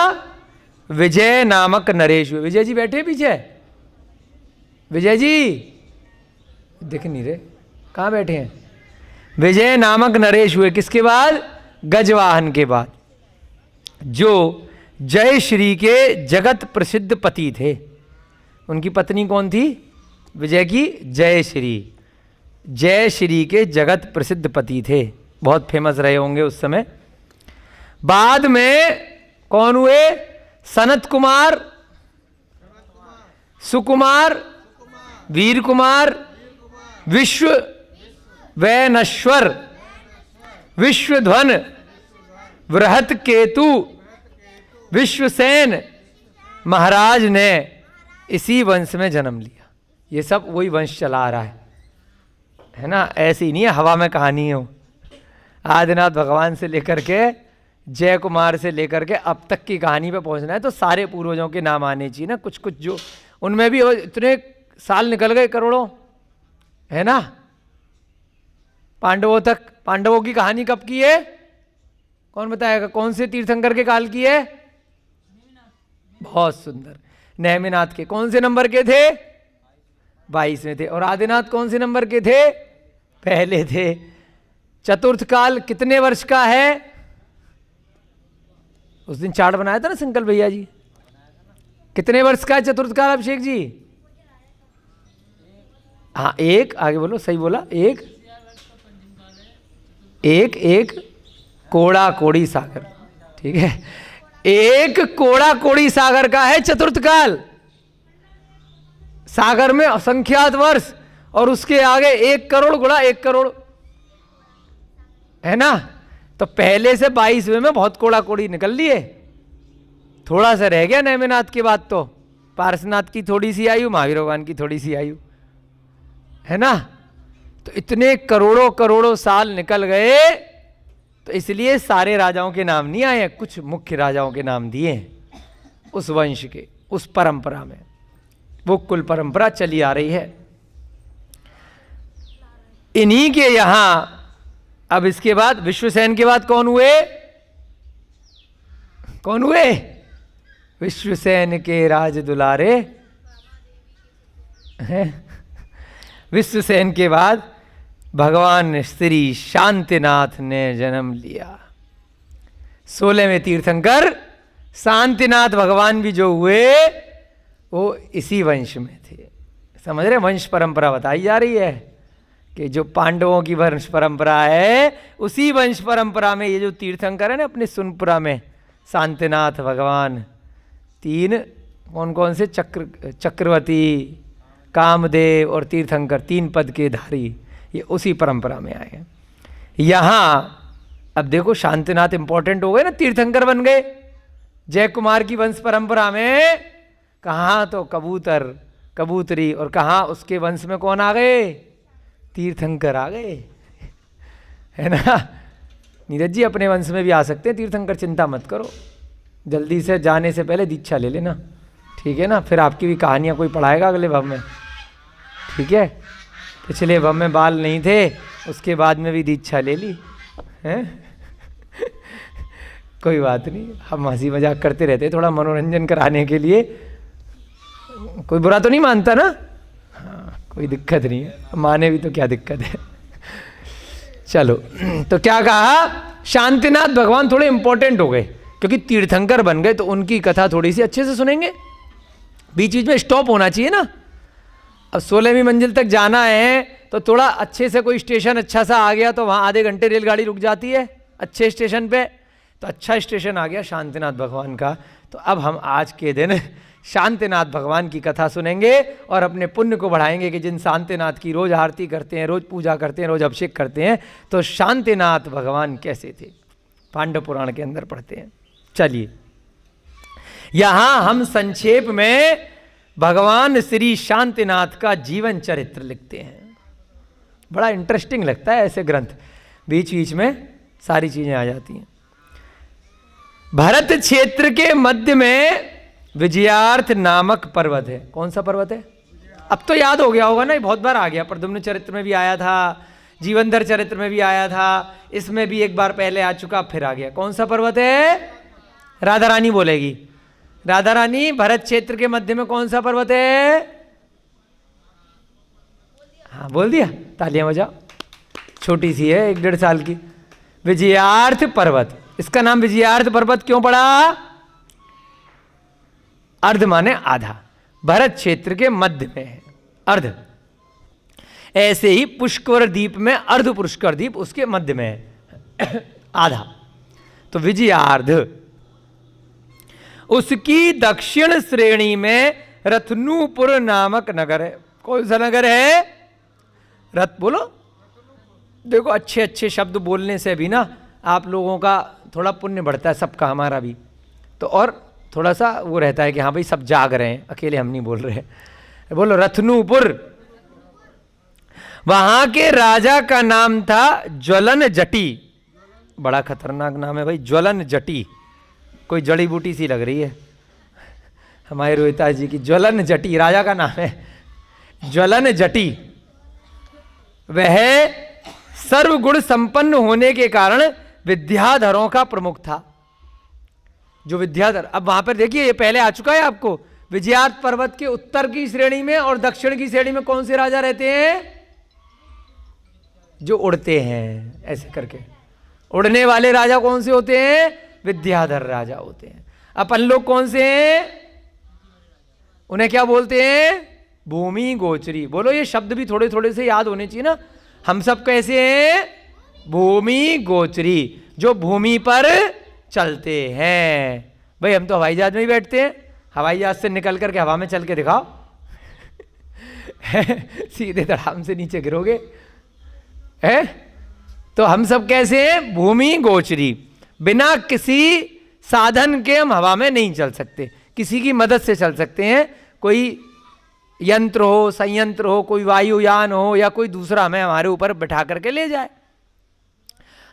Speaker 1: विजय नामक नरेश हुए। विजय जी बैठे पीछे, विजय जी दिख नहीं रहे, कहाँ बैठे हैं? विजय नामक नरेश हुए किसके बाद? गजवाहन के बाद, जो जय श्री के जगत प्रसिद्ध पति थे। उनकी पत्नी कौन थी? विजय की जय श्री, जय श्री के जगत प्रसिद्ध पति थे, बहुत फेमस रहे होंगे उस समय। बाद में कौन हुए? सनत कुमार, सुकुमार, वीर कुमार, विश्व वैनश्वर, विश्वध्वन, बृहत केतु, विश्वसेन महाराज ने इसी वंश में जन्म लिया। ये सब वही वंश चला आ रहा है ना, ऐसे ही नहीं है हवा में कहानी हो। आदिनाथ भगवान से लेकर के जय कुमार से लेकर के अब तक की कहानी पे पहुंचना है तो सारे पूर्वजों के नाम आने चाहिए ना, कुछ कुछ जो उनमें भी इतने साल निकल गए, करोड़ों, है ना। पांडवों तक, पांडवों की कहानी कब की है? कौन बताएगा? कौन से तीर्थंकर के काल की है? बहुत सुंदर, नेमिनाथ के। कौन से नंबर के थे? 22वें थे। और आदिनाथ कौन से नंबर के थे? पहले थे। चतुर्थ काल कितने वर्ष का है? उस दिन चार्ट बनाया था ना संकल्प भैया जी, कितने वर्ष का है चतुर्थ काल अभिषेक जी? हाँ एक, आगे बोलो, सही बोला, एक एक एक कोड़ा कोड़ी सागर, ठीक है। एक कोड़ा कोड़ी सागर का है चतुर्थ काल। सागर में असंख्यात वर्ष और उसके आगे 1 करोड़ गुणा 1 करोड़, है ना। तो पहले से 22वें में बहुत कोड़ा कोड़ी निकल लिए, थोड़ा सा रह गया नेमिनाथ के बाद। तो पार्श्वनाथ की थोड़ी सी आयु, महावीर भगवान की थोड़ी सी आयु, है ना। तो इतने करोड़ों करोड़ों साल निकल गए, तो इसलिए सारे राजाओं के नाम नहीं आए, कुछ मुख्य राजाओं के नाम दिए उस वंश के, उस परंपरा में। वो कुल परंपरा चली आ रही है इन्हीं के यहां। अब इसके बाद विश्वसेन के बाद कौन हुए? कौन हुए? विश्वसेन के राज दुलारे हैं। विश्वसेन के बाद भगवान श्री शांतिनाथ ने जन्म लिया। 16वें तीर्थंकर शांतिनाथ भगवान भी जो हुए वो इसी वंश में थे। समझ रहे? वंश परंपरा बताई जा रही है कि जो पांडवों की वंश परंपरा है, उसी वंश परंपरा में ये जो तीर्थंकर है ना अपने सुनपुरा में, शांतिनाथ भगवान 3 कौन कौन से? चक्रवर्ती, कामदेव और तीर्थंकर, 3 पद के धारी, ये उसी परंपरा में आए हैं। यहाँ अब देखो शांतिनाथ इंपॉर्टेंट हो गए ना, तीर्थंकर बन गए जय कुमार की वंश परंपरा में। कहाँ तो कबूतर, कबूतरी, और कहाँ उसके वंश में कौन आ गए? तीर्थंकर आ गए, है ना। नीरज जी अपने वंश में भी आ सकते हैं तीर्थंकर, चिंता मत करो, जल्दी से जाने से पहले दीक्षा ले लेना, ठीक है ना। फिर आपकी भी कहानियाँ कोई पढ़ाएगा अगले भव में, ठीक है। पिछले भव में बाल नहीं थे, उसके बाद में भी दीक्षा ले ली, हैं। कोई बात नहीं, हम हंसी मजाक करते रहते, थोड़ा मनोरंजन कराने के लिए, कोई बुरा तो नहीं मानता ना। हाँ, कोई दिक्कत नहीं है, माने भी तो क्या दिक्कत है। चलो, तो क्या कहा, शांतिनाथ भगवान थोड़े इंपॉर्टेंट हो गए क्योंकि तीर्थंकर बन गए, तो उनकी कथा थोड़ी सी अच्छे से सुनेंगे। बीच बीच में स्टॉप होना चाहिए ना। अब 16वीं मंजिल तक जाना है तो थोड़ा अच्छे से कोई स्टेशन अच्छा सा आ गया तो वहाँ आधे घंटे रेलगाड़ी रुक जाती है अच्छे स्टेशन पे। तो अच्छा स्टेशन आ गया शांतिनाथ भगवान का, तो अब हम आज के दिन शांतिनाथ भगवान की कथा सुनेंगे और अपने पुण्य को बढ़ाएंगे कि जिन शांतिनाथ की रोज आरती करते हैं, रोज पूजा करते हैं, रोज अभिषेक करते हैं, तो शांतिनाथ भगवान कैसे थे, पांडव पुराण के अंदर पढ़ते हैं। चलिए, यहां हम संक्षेप में भगवान श्री शांतिनाथ का जीवन चरित्र लिखते हैं। बड़ा इंटरेस्टिंग लगता है ऐसे ग्रंथ, बीच बीच में सारी चीजें आ जाती हैं। भरत क्षेत्र के मध्य में विजयार्थ नामक पर्वत है। कौन सा पर्वत है? अब तो याद हो गया होगा ना, बहुत बार आ गया, प्रद्युम्न चरित्र में भी आया था, जीवनधर चरित्र में भी आया था, इसमें भी एक बार पहले आ चुका, फिर आ गया। कौन सा पर्वत है? राधा रानी बोलेगी। राधा रानी, भरत क्षेत्र के मध्य में कौन सा पर्वत है? हाँ बोल दिया, तालियां बजाओ। छोटी सी है, 1-1.5 साल की। विजयार्थ पर्वत। इसका नाम विजयार्थ पर्वत क्यों पड़ा? अर्ध माने आधा, भरत क्षेत्र के मध्य में है अर्ध। ऐसे ही पुष्कर द्वीप में अर्ध पुष्कर द्वीप उसके मध्य में है आधा। तो विजयार्ध, उसकी दक्षिण श्रेणी में रत्नूपुर नामक नगर है। कौन सा नगर है? रथ बोलो। देखो, अच्छे अच्छे शब्द बोलने से भी ना आप लोगों का थोड़ा पुण्य बढ़ता है, सबका, हमारा भी। तो और थोड़ा सा वो रहता है कि हाँ भाई सब जाग रहे हैं, अकेले हम नहीं बोल रहे हैं। बोलो रत्नूपुर। वहां के राजा का नाम था ज्वलन जटी। बड़ा खतरनाक नाम है भाई, ज्वलन जटी। कोई जड़ी बूटी सी लग रही है। हमारे रोहिता जी की ज्वलन जटी राजा का नाम है, ज्वलन जटी। वह सर्वगुण संपन्न होने के कारण विद्याधरों का प्रमुख था। जो विद्याधर, अब वहां पर देखिए, ये पहले आ चुका है आपको। विजयार्थ पर्वत के उत्तर की श्रेणी में और दक्षिण की श्रेणी में कौन से राजा रहते हैं? जो उड़ते हैं ऐसे करके। उड़ने वाले राजा कौन से होते हैं? विद्याधर राजा होते हैं। अपन लोग कौन से हैं? उन्हें क्या बोलते हैं? भूमि गोचरी। बोलो, ये शब्द भी थोड़े थोड़े से याद होने चाहिए ना। हम सब कैसे हैं? भूमि गोचरी, जो भूमि पर चलते हैं। भाई हम तो हवाई जहाज में ही बैठते हैं, हवाई जहाज से निकल करके हवा में चल के दिखाओ सीधे धड़ाम से नीचे गिरोगे, है? तो हम सब कैसे हैं? भूमि गोचरी। बिना किसी साधन के हम हवा में नहीं चल सकते, किसी की मदद से चल सकते हैं। कोई यंत्र हो, संयंत्र हो, कोई वायुयान हो, या कोई दूसरा हमें हमारे ऊपर बिठा करके ले जाए।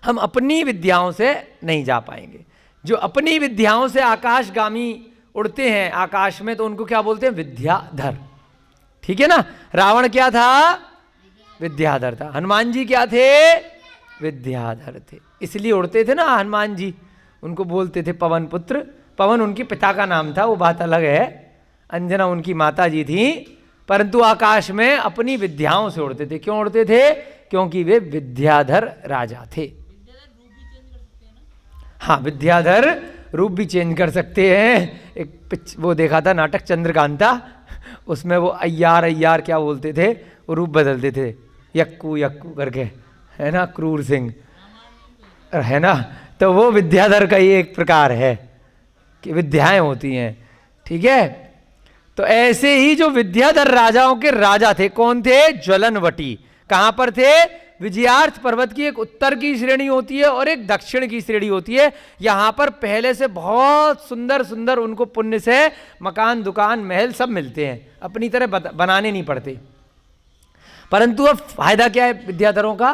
Speaker 1: हम अपनी विद्याओं से नहीं जा पाएंगे। जो अपनी विद्याओं से आकाशगामी उड़ते हैं आकाश में, तो उनको क्या बोलते हैं? विद्याधर। ठीक है ना। रावण क्या था? विद्याधर था। हनुमान जी क्या थे? विद्याधर थे। इसलिए उड़ते थे ना हनुमान जी, उनको बोलते थे पवन पुत्र। पवन उनके पिता का नाम था, वो बात अलग है। अंजना उनकी माता जी थी, परंतु आकाश में अपनी विद्याओं से उड़ते थे। क्यों उड़ते थे? क्योंकि वे विद्याधर राजा थे। हाँ, विद्याधर रूप भी चेंज कर सकते हैं। एक वो देखा था नाटक चंद्रकांता, उसमें वो अय्यार क्या बोलते थे, वो रूप बदलते थे, यक्कू यक्कू करके, है ना, क्रूर सिंह, है ना। तो वो विद्याधर का ही एक प्रकार है कि विद्याएं होती हैं। ठीक है। तो ऐसे ही जो विद्याधर राजाओं के राजा थे, कौन थे? ज्वलनवटी। कहां पर थे? विजयार्थ पर्वत की एक उत्तर की श्रेणी होती है और एक दक्षिण की श्रेणी होती है। यहां पर पहले से बहुत सुंदर सुंदर उनको पुण्य से मकान, दुकान, महल सब मिलते हैं, अपनी तरह बनाने नहीं पड़ते। परंतु अब फायदा क्या है विद्याधरों का?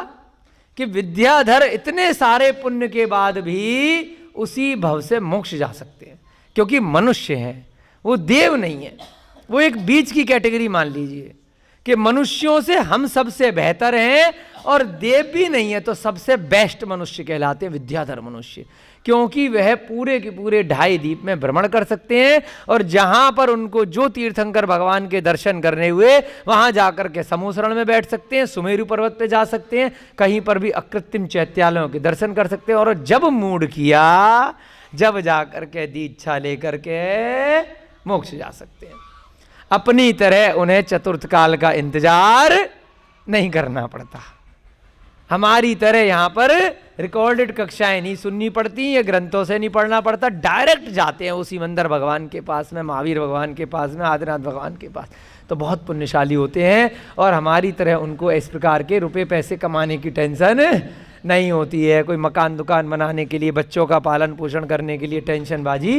Speaker 1: कि विद्याधर इतने सारे पुण्य के बाद भी उसी भव से मोक्ष जा सकते हैं, क्योंकि मनुष्य हैं, वो देव नहीं है। वो एक बीच की कैटेगरी मान लीजिए कि मनुष्यों से हम सबसे बेहतर हैं और देव भी नहीं है, तो सबसे बेस्ट मनुष्य कहलाते हैं विद्याधर मनुष्य, क्योंकि वह पूरे के पूरे 2.5 द्वीप में भ्रमण कर सकते हैं। और जहां पर उनको जो तीर्थंकर भगवान के दर्शन करने हुए, वहां जाकर के समूसरण में बैठ सकते हैं, सुमेरु पर्वत पे जा सकते हैं, कहीं पर भी अकृत्रिम चैत्यालयों के दर्शन कर सकते हैं। और जब मूड किया, जब जाकर के दीक्षा लेकर के मोक्ष जा सकते हैं। अपनी तरह उन्हें चतुर्थ काल का इंतजार नहीं करना पड़ता। हमारी तरह यहां पर रिकॉर्डेड कक्षाएं नहीं सुननी पड़ती, ये ग्रंथों से नहीं पढ़ना पड़ता, डायरेक्ट जाते हैं उसी मंदिर भगवान के पास में, महावीर भगवान के पास में, आदिनाथ भगवान के पास। तो बहुत पुण्यशाली होते हैं। और हमारी तरह उनको इस प्रकार के रुपए पैसे कमाने की टेंशन नहीं होती है, कोई मकान दुकान बनाने के लिए, बच्चों का पालन पोषण करने के लिए टेंशन बाजी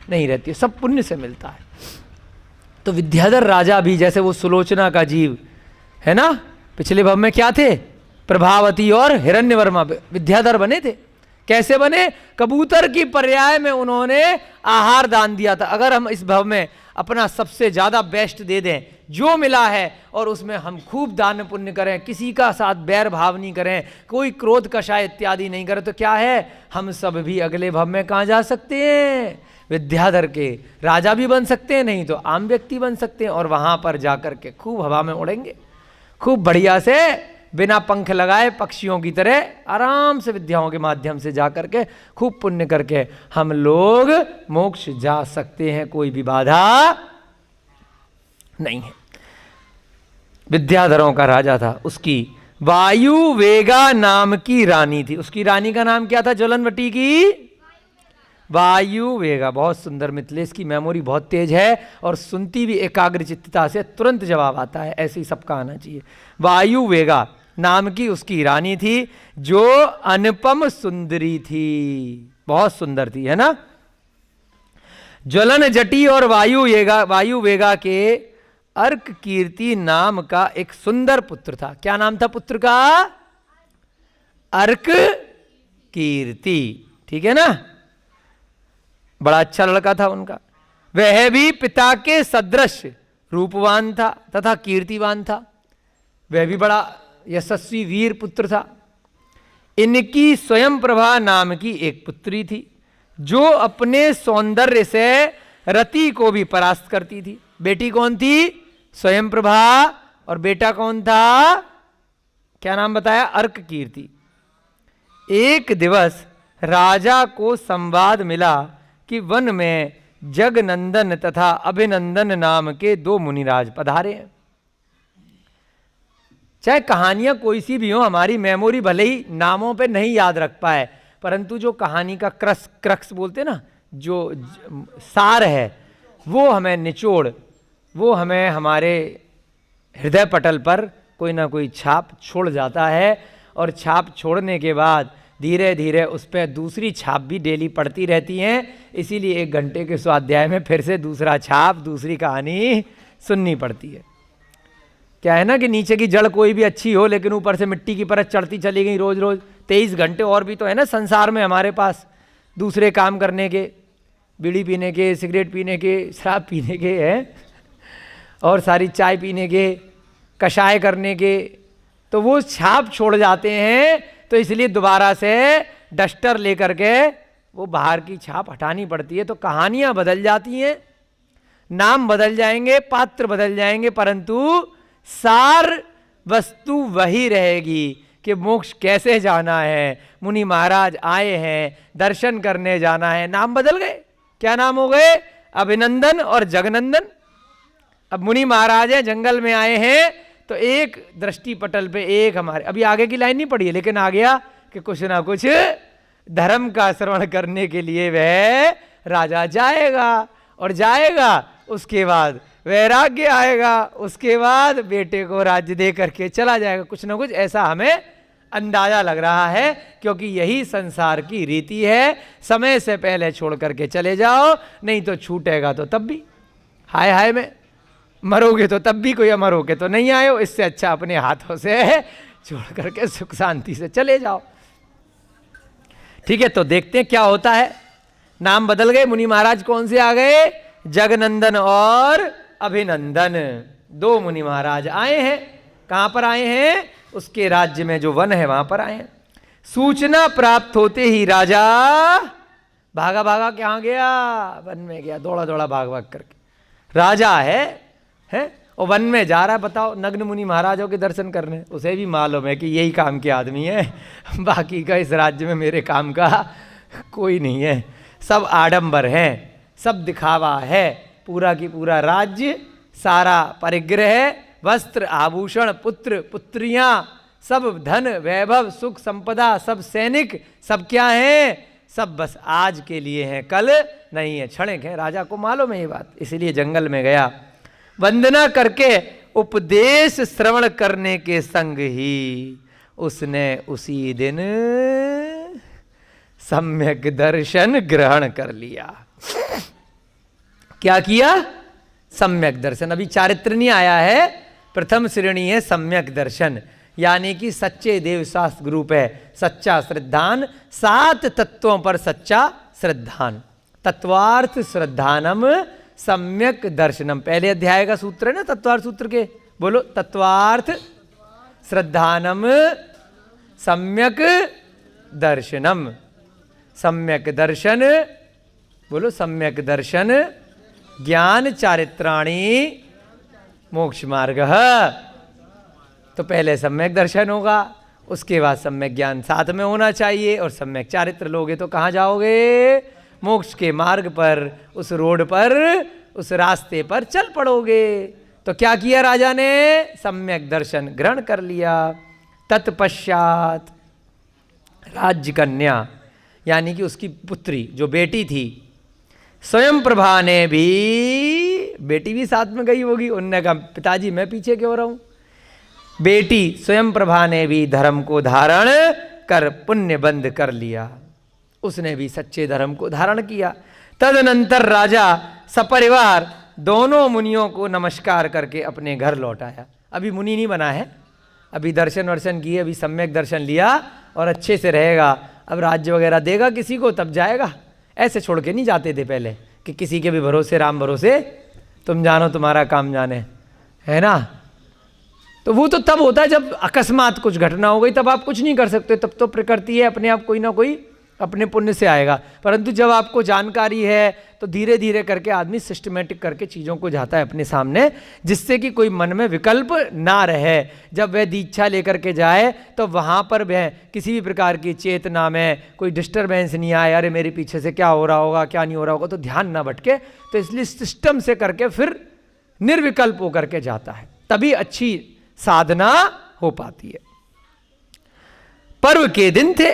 Speaker 1: नहीं रहती है, सब पुण्य से मिलता है। तो विद्याधर राजा भी, जैसे वो सुलोचना का जीव है ना, पिछले भव में क्या थे? प्रभावती और हिरण्यवर्मा विद्याधर बने थे। कैसे बने? कबूतर की पर्याय में उन्होंने आहार दान दिया था। अगर हम इस भव में अपना सबसे ज्यादा बेस्ट दे दें, जो मिला है, और उसमें हम खूब दान पुण्य करें, किसी का साथ बैर भाव नहीं करें, कोई क्रोध कषाय इत्यादि नहीं करें, तो क्या है? हम सब भी अगले भव में कहाँ जा सकते हैं? विद्याधर के राजा भी बन सकते हैं, नहीं तो आम व्यक्ति बन सकते हैं। और वहां पर जाकर के खूब हवा में उड़ेंगे, खूब बढ़िया से बिना पंख लगाए पक्षियों की तरह आराम से विद्याओं के माध्यम से जाकर के खूब पुण्य करके हम लोग मोक्ष जा सकते हैं, कोई भी बाधा नहीं है। विद्याधरों का राजा था, उसकी वायु वेगा नाम की रानी थी। उसकी रानी का नाम क्या था? ज्वलनवटी की वायु वेगा। बहुत सुंदर, मिथिलेश की मेमोरी बहुत तेज है और सुनती भी एकाग्रचित्तता से तुरंत जवाब आता है, ऐसे ही सबका आना चाहिए। वायु वेगा नाम की उसकी रानी थी, जो अनुपम सुंदरी थी, बहुत सुंदर थी, है ना। ज्वलन जटी और वायु वेगा के अर्क कीर्ति नाम का एक सुंदर पुत्र था। क्या नाम था पुत्र का? अर्क कीर्ति, ठीक है ना, बड़ा अच्छा लड़का था उनका। वह भी पिता के सदृश रूपवान था तथा कीर्तिवान था। वह भी बड़ा यशस्वी वीर पुत्र था। इनकी स्वयं प्रभा नाम की एक पुत्री थी, जो अपने सौंदर्य से रति को भी परास्त करती थी। बेटी कौन थी? स्वयं प्रभा। और बेटा कौन था? क्या नाम बताया? अर्क कीर्ति। एक दिवस राजा को संवाद मिला कि वन में जगनंदन तथा अभिनंदन नाम के 2 मुनिराज पधारे हैं। चाहे कहानियां कोई सी भी हो, हमारी मेमोरी भले ही नामों पे नहीं याद रख पाए, परंतु जो कहानी का क्रक्स बोलते ना, जो सार है, वो हमें निचोड़, वो हमें हमारे हृदय पटल पर कोई ना कोई छाप छोड़ जाता है। और छाप छोड़ने के बाद धीरे धीरे उस पर दूसरी छाप भी डेली पड़ती रहती हैं। इसीलिए 1 घंटे के स्वाध्याय में फिर से दूसरा छाप, दूसरी कहानी सुननी पड़ती है। क्या है ना कि नीचे की जड़ कोई भी अच्छी हो, लेकिन ऊपर से मिट्टी की परत चढ़ती चली गई रोज रोज। 23 घंटे और भी तो है ना संसार में हमारे पास, दूसरे काम करने के, बीड़ी पीने के, सिगरेट पीने के, शराब पीने के हैं, और सारी चाय पीने के, कषाय करने के। तो वो छाप छोड़ जाते हैं, तो इसलिए दोबारा से डस्टर लेकर के वो बाहर की छाप हटानी पड़ती है। तो कहानियां बदल जाती हैं, नाम बदल जाएंगे, पात्र बदल जाएंगे, परंतु सार वस्तु वही रहेगी कि मोक्ष कैसे जाना है। मुनि महाराज आए हैं, दर्शन करने जाना है, नाम बदल गए। क्या नाम हो गए? अभिनंदन और जगनंदन। अब मुनि महाराज हैं, जंगल में आए हैं, तो एक दृष्टि पटल पे एक हमारे, अभी आगे की लाइन नहीं पढ़ी है, लेकिन आ गया कि कुछ ना कुछ धर्म का श्रवण करने के लिए वह राजा जाएगा। और जाएगा, उसके बाद वैराग्य आएगा, उसके बाद बेटे को राज्य दे करके चला जाएगा। कुछ ना कुछ ऐसा हमें अंदाजा लग रहा है, क्योंकि यही संसार की रीति है। समय से पहले छोड़ करके चले जाओ, नहीं तो छूटेगा तो तब भी हाय हाय में, मरोगे तो तब भी कोई, अमर होके तो नहीं आए हो। इससे अच्छा अपने हाथों से छोड़ करके सुख शांति से चले जाओ। ठीक है, तो देखते हैं क्या होता है। नाम बदल गए, मुनि महाराज कौन से आ गए? जगनंदन और अभिनंदन, दो मुनि महाराज आए हैं। कहां पर आए हैं? उसके राज्य में जो वन है वहां पर आए हैं। सूचना प्राप्त होते ही राजा भागा भागा कहां गया? वन में गया, दौड़ा दौड़ा भाग भाग करके। राजा है और वन में जा रहा है। बताओ, नग्न मुनि महाराजों के दर्शन करने। उसे भी मालूम है कि यही काम के आदमी है, बाकी का इस राज्य में मेरे काम का कोई नहीं है। सब आडंबर हैं, सब दिखावा है। पूरा की पूरा राज्य, सारा परिग्रह, वस्त्र आभूषण, पुत्र पुत्रियां, सब धन वैभव सुख संपदा, सब सैनिक, सब क्या हैं? सब बस आज के लिए हैं, कल नहीं है, क्षणिक है। राजा को मालूम है ये बात, इसलिए जंगल में गया। वंदना करके उपदेश श्रवण करने के संग ही उसने उसी दिन सम्यक दर्शन ग्रहण कर लिया। क्या किया? सम्यक दर्शन। अभी चारित्र नहीं आया है, प्रथम श्रेणी है सम्यक दर्शन, यानी कि सच्चे देव शास्त्र ग्रुप है। सच्चा श्रद्धान, 7 तत्वों पर सच्चा श्रद्धान। तत्वार्थ श्रद्धानम सम्यक दर्शनम, पहले अध्याय का सूत्र है ना तत्वार्थ सूत्र के। बोलो, तत्वार्थ श्रद्धानम सम्यक दर्शनम। सम्यक दर्शन, बोलो सम्यक दर्शन, ज्ञान चारित्राणि मोक्ष मार्ग। तो पहले सम्यक दर्शन होगा, उसके बाद सम्यक ज्ञान साथ में होना चाहिए, और सम्यक चारित्र लोगे तो कहाँ जाओगे? मोक्ष के मार्ग पर, उस रोड पर, उस रास्ते पर चल पड़ोगे। तो क्या किया राजा ने? सम्यक दर्शन ग्रहण कर लिया। तत्पश्चात राज्य कन्या, यानी कि उसकी पुत्री जो बेटी थी, स्वयं प्रभा ने भी, बेटी भी साथ में गई होगी। उनने कहा पिताजी मैं पीछे क्यों रहूं? बेटी स्वयं प्रभा ने भी धर्म को धारण कर पुण्य बंद कर लिया। उसने भी सच्चे धर्म को धारण किया। तदनंतर राजा सपरिवार दोनों मुनियों को नमस्कार करके अपने घर लौट आया। अभी मुनि नहीं बना है, अभी दर्शन वर्शन किए, अभी सम्यक दर्शन लिया और अच्छे से रहेगा। अब राज्य वगैरह देगा किसी को तब जाएगा, ऐसे छोड़ के नहीं जाते थे पहले कि किसी के भी भरोसे राम भरोसे तुम जानो तुम्हारा काम जाने, है ना। तो वो तो तब होता है जब अकस्मात कुछ घटना हो गई, तब आप कुछ नहीं कर सकते, तब तो प्रकृति है अपने आप कोई ना कोई अपने पुण्य से आएगा। परंतु जब आपको जानकारी है तो धीरे धीरे करके आदमी सिस्टमेटिक करके चीज़ों को जाता है अपने सामने, जिससे कि कोई मन में विकल्प ना रहे। जब वह दीक्षा लेकर के जाए तो वहाँ पर वह किसी भी प्रकार की चेतना में कोई डिस्टर्बेंस नहीं आए, अरे मेरे पीछे से क्या हो रहा होगा क्या नहीं हो रहा होगा, तो ध्यान ना भटके। तो इसलिए सिस्टम से करके फिर निर्विकल्प होकर के जाता है, तभी अच्छी साधना हो पाती है। पर्व के दिन थे,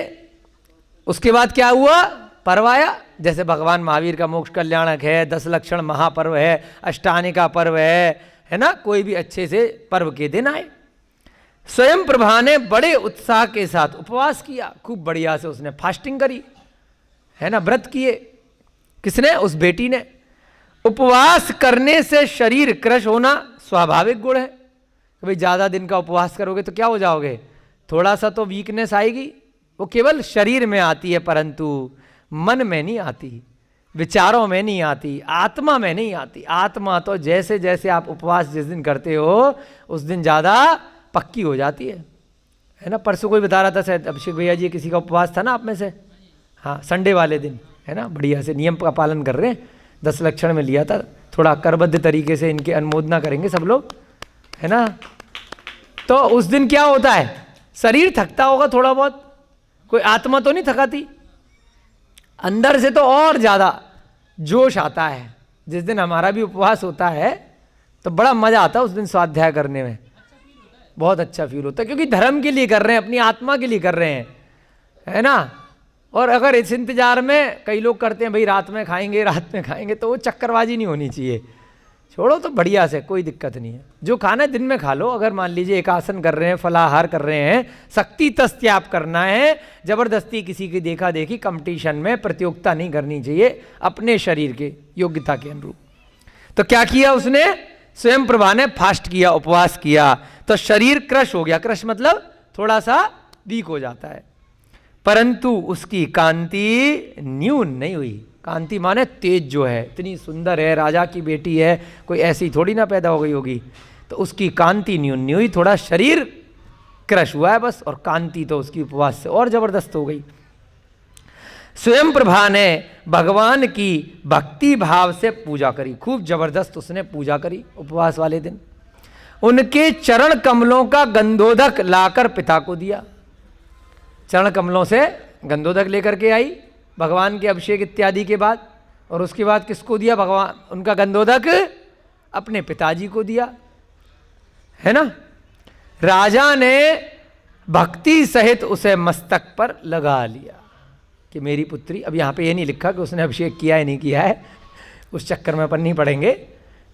Speaker 1: उसके बाद क्या हुआ? पर्व आया। जैसे भगवान महावीर का मोक्ष कल्याणक है, 10 लक्षण महापर्व है, अष्टानिका पर्व है ना। कोई भी अच्छे से पर्व के दिन आए। स्वयं प्रभा ने बड़े उत्साह के साथ उपवास किया, खूब बढ़िया से उसने फास्टिंग करी, है ना, व्रत किए। किसने? उस बेटी ने। उपवास करने से शरीर क्रश होना स्वाभाविक गुण है। भाई ज़्यादा दिन का उपवास करोगे तो क्या हो जाओगे? थोड़ा सा तो वीकनेस आएगी, वो केवल शरीर में आती है परंतु मन में नहीं आती, विचारों में नहीं आती, आत्मा में नहीं आती। आत्मा तो जैसे जैसे आप उपवास जिस दिन करते हो उस दिन ज़्यादा पक्की हो जाती है ना। परसों कोई बता रहा था शायद अभिषेक भैया जी, किसी का उपवास था ना आप में से, हाँ, संडे वाले दिन, है ना, बढ़िया से नियम का पालन कर रहे हैं। 10 लक्षण में लिया था, थोड़ा करबद्ध तरीके से इनके अनुमोदना करेंगे सब लोग, है ना। तो उस दिन क्या होता है? शरीर थकता होगा थोड़ा बहुत, कोई आत्मा तो नहीं थकाती। अंदर से तो और ज़्यादा जोश आता है। जिस दिन हमारा भी उपवास होता है तो बड़ा मज़ा आता है उस दिन स्वाध्याय करने में, बहुत अच्छा फील होता है, क्योंकि धर्म के लिए कर रहे हैं, अपनी आत्मा के लिए कर रहे हैं, है ना। और अगर इस इंतजार में कई लोग करते हैं भाई रात में खाएंगे रात में खाएंगे, तो वो चक्करबाजी नहीं होनी चाहिए। छोड़ो तो बढ़िया से, कोई दिक्कत नहीं है। जो खाना है दिन में खा लो। अगर मान लीजिए एक आसन कर रहे हैं, फलाहार कर रहे हैं, शक्ति तस त्याग करना है, जबरदस्ती किसी की देखा देखी कंपटीशन में प्रतियोगिता नहीं करनी चाहिए, अपने शरीर के योग्यता के अनुरूप। तो क्या किया उसने, स्वयं प्रभा ने फास्ट किया, उपवास किया, तो शरीर क्रश हो गया। क्रश मतलब थोड़ा सा वीक हो जाता है, परंतु उसकी कांति न्यून नहीं हुई। कांति माने तेज जो है, इतनी सुंदर है, राजा की बेटी है, कोई ऐसी थोड़ी ना पैदा हो गई होगी, तो उसकी कांति न्यून नहीं हुई, थोड़ा शरीर क्रश हुआ है बस, और कांति तो उसकी उपवास से और जबरदस्त हो गई। स्वयं प्रभा ने भगवान की भक्ति भाव से पूजा करी, खूब जबरदस्त उसने पूजा करी उपवास वाले दिन। उनके चरण कमलों का गंधोदक लाकर पिता को दिया। चरण कमलों से गंधोदक लेकर के आई भगवान के अभिषेक इत्यादि के बाद, और उसके बाद किसको दिया, भगवान उनका गंधोदक अपने पिताजी को दिया, है ना। राजा ने भक्ति सहित उसे मस्तक पर लगा लिया कि मेरी पुत्री। अब यहाँ पे ये नहीं लिखा कि उसने अभिषेक किया है नहीं किया है, उस चक्कर में अपन नहीं पढ़ेंगे,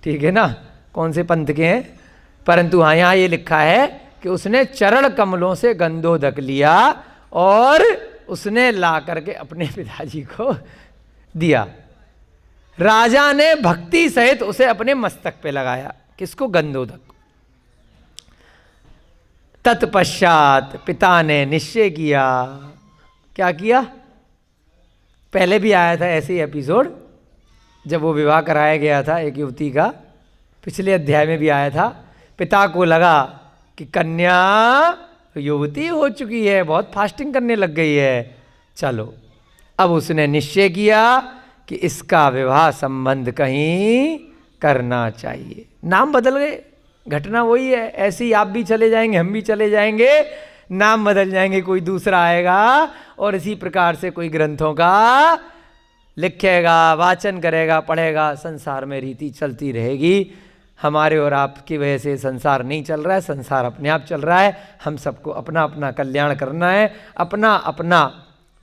Speaker 1: ठीक है ना, कौन से पंथ के हैं, परंतु हाँ यहाँ ये लिखा है कि उसने चरण कमलों से गंधोदक लिया और उसने ला करके अपने पिताजी को दिया। राजा ने भक्ति सहित उसे अपने मस्तक पे लगाया, किसको, गंधोदक। तत्पश्चात पिता ने निश्चय किया, क्या किया, पहले भी आया था ऐसे ही एपिसोड, जब वो विवाह कराया गया था एक युवती का, पिछले अध्याय में भी आया था। पिता को लगा कि कन्या युवती हो चुकी है, बहुत फास्टिंग करने लग गई है, चलो अब उसने निश्चय किया कि इसका विवाह संबंध कहीं करना चाहिए। नाम बदल गए, घटना वही है, ऐसे ही आप भी चले जाएंगे, हम भी चले जाएंगे, नाम बदल जाएंगे, कोई दूसरा आएगा और इसी प्रकार से कोई ग्रंथों का लिखेगा, वाचन करेगा, पढ़ेगा, संसार में रीति चलती रहेगी। हमारे और आपकी वजह से संसार नहीं चल रहा है, संसार अपने आप चल रहा है। हम सबको अपना अपना कल्याण करना है, अपना अपना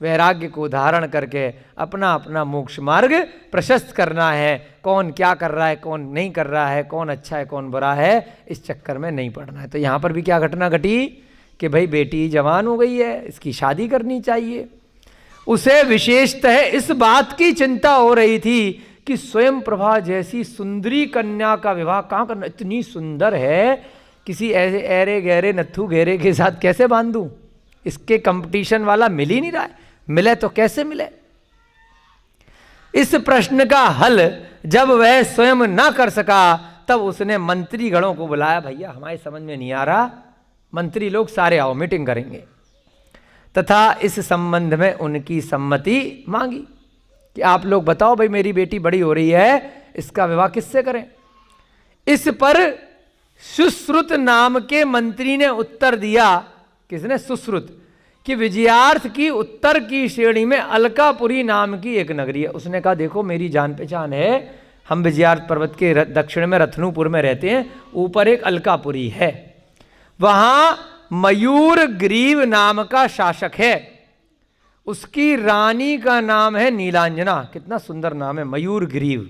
Speaker 1: वैराग्य को धारण करके अपना अपना मोक्ष मार्ग प्रशस्त करना है। कौन क्या कर रहा है, कौन नहीं कर रहा है, कौन अच्छा है, कौन बुरा है, इस चक्कर में नहीं पड़ना है। तो यहाँ पर भी क्या घटना घटी कि भाई बेटी जवान हो गई है, इसकी शादी करनी चाहिए। उसे विशेषतः इस बात की चिंता हो रही थी कि स्वयं प्रभा जैसी सुंदरी कन्या का विवाह कहाँ करना, इतनी सुंदर है, किसी ऐसे ऐरे गहरे नत्थु घेरे के साथ कैसे बांधूं, इसके कंपटीशन वाला मिल ही नहीं रहा है, मिले तो कैसे मिले। इस प्रश्न का हल जब वह स्वयं ना कर सका तब उसने मंत्री गणों को बुलाया, भैया हमारे समझ में नहीं आ रहा, मंत्री लोग सारे आओ, मीटिंग करेंगे, तथा इस संबंध में उनकी सम्मति मांगी कि आप लोग बताओ भाई मेरी बेटी बड़ी हो रही है, इसका विवाह किससे करें। इस पर सुश्रुत नाम के मंत्री ने उत्तर दिया, किसने, सुश्रुत, कि विजयार्थ की उत्तर की श्रेणी में अलकापुरी नाम की एक नगरी है। उसने कहा देखो मेरी जान पहचान है, हम विजयार्थ पर्वत के दक्षिण में रत्नूपुर में रहते हैं, ऊपर एक अलकापुरी है, वहां मयूर ग्रीव नाम का शासक है, उसकी रानी का नाम है नीलांजना, कितना सुंदर नाम है, मयूर ग्रीव,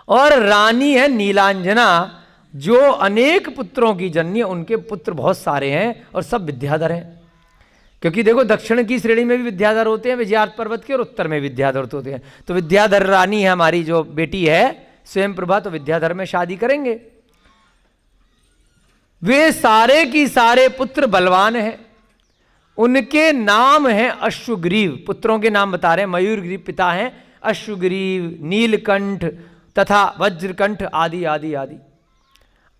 Speaker 1: और रानी है नीलांजना जो अनेक पुत्रों की जननी है। उनके पुत्र बहुत सारे हैं और सब विद्याधर हैं, क्योंकि देखो दक्षिण की श्रेणी में भी विद्याधर होते हैं विजयार्थ पर्वत के, और उत्तर में विद्याधर होते हैं। तो विद्याधर रानी है हमारी जो बेटी है स्वयं प्रभा, तो विद्याधर में शादी करेंगे। वे सारे की सारे पुत्र बलवान हैं, उनके नाम हैं अश्वग्रीव, पुत्रों के नाम बता रहे हैं, मयूरग्रीव पिता हैं, अश्वग्रीव, नीलकंठ तथा वज्रकंठ आदि आदि आदि।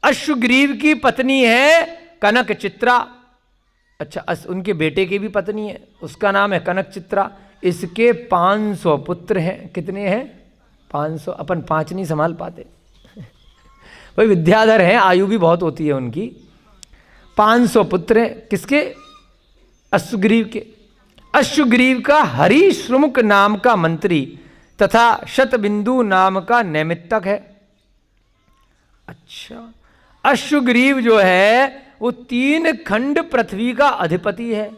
Speaker 1: अश्वग्रीव की पत्नी है कनक चित्रा, अच्छा उनके बेटे की भी पत्नी है, उसका नाम है कनक चित्रा। इसके 500 पुत्र हैं, कितने हैं, 500, अपन 5 नहीं संभाल पाते भाई विद्याधर हैं, आयु भी बहुत होती है उनकी। 500 पुत्र हैं, किसके, अश्वग्रीव के। अश्वग्रीव का हरिश्रुमुक नाम का मंत्री तथा शतबिंदु नाम का नैमित्तक है। अच्छा, अश्वग्रीव जो है वो 3 खंड पृथ्वी का अधिपति है।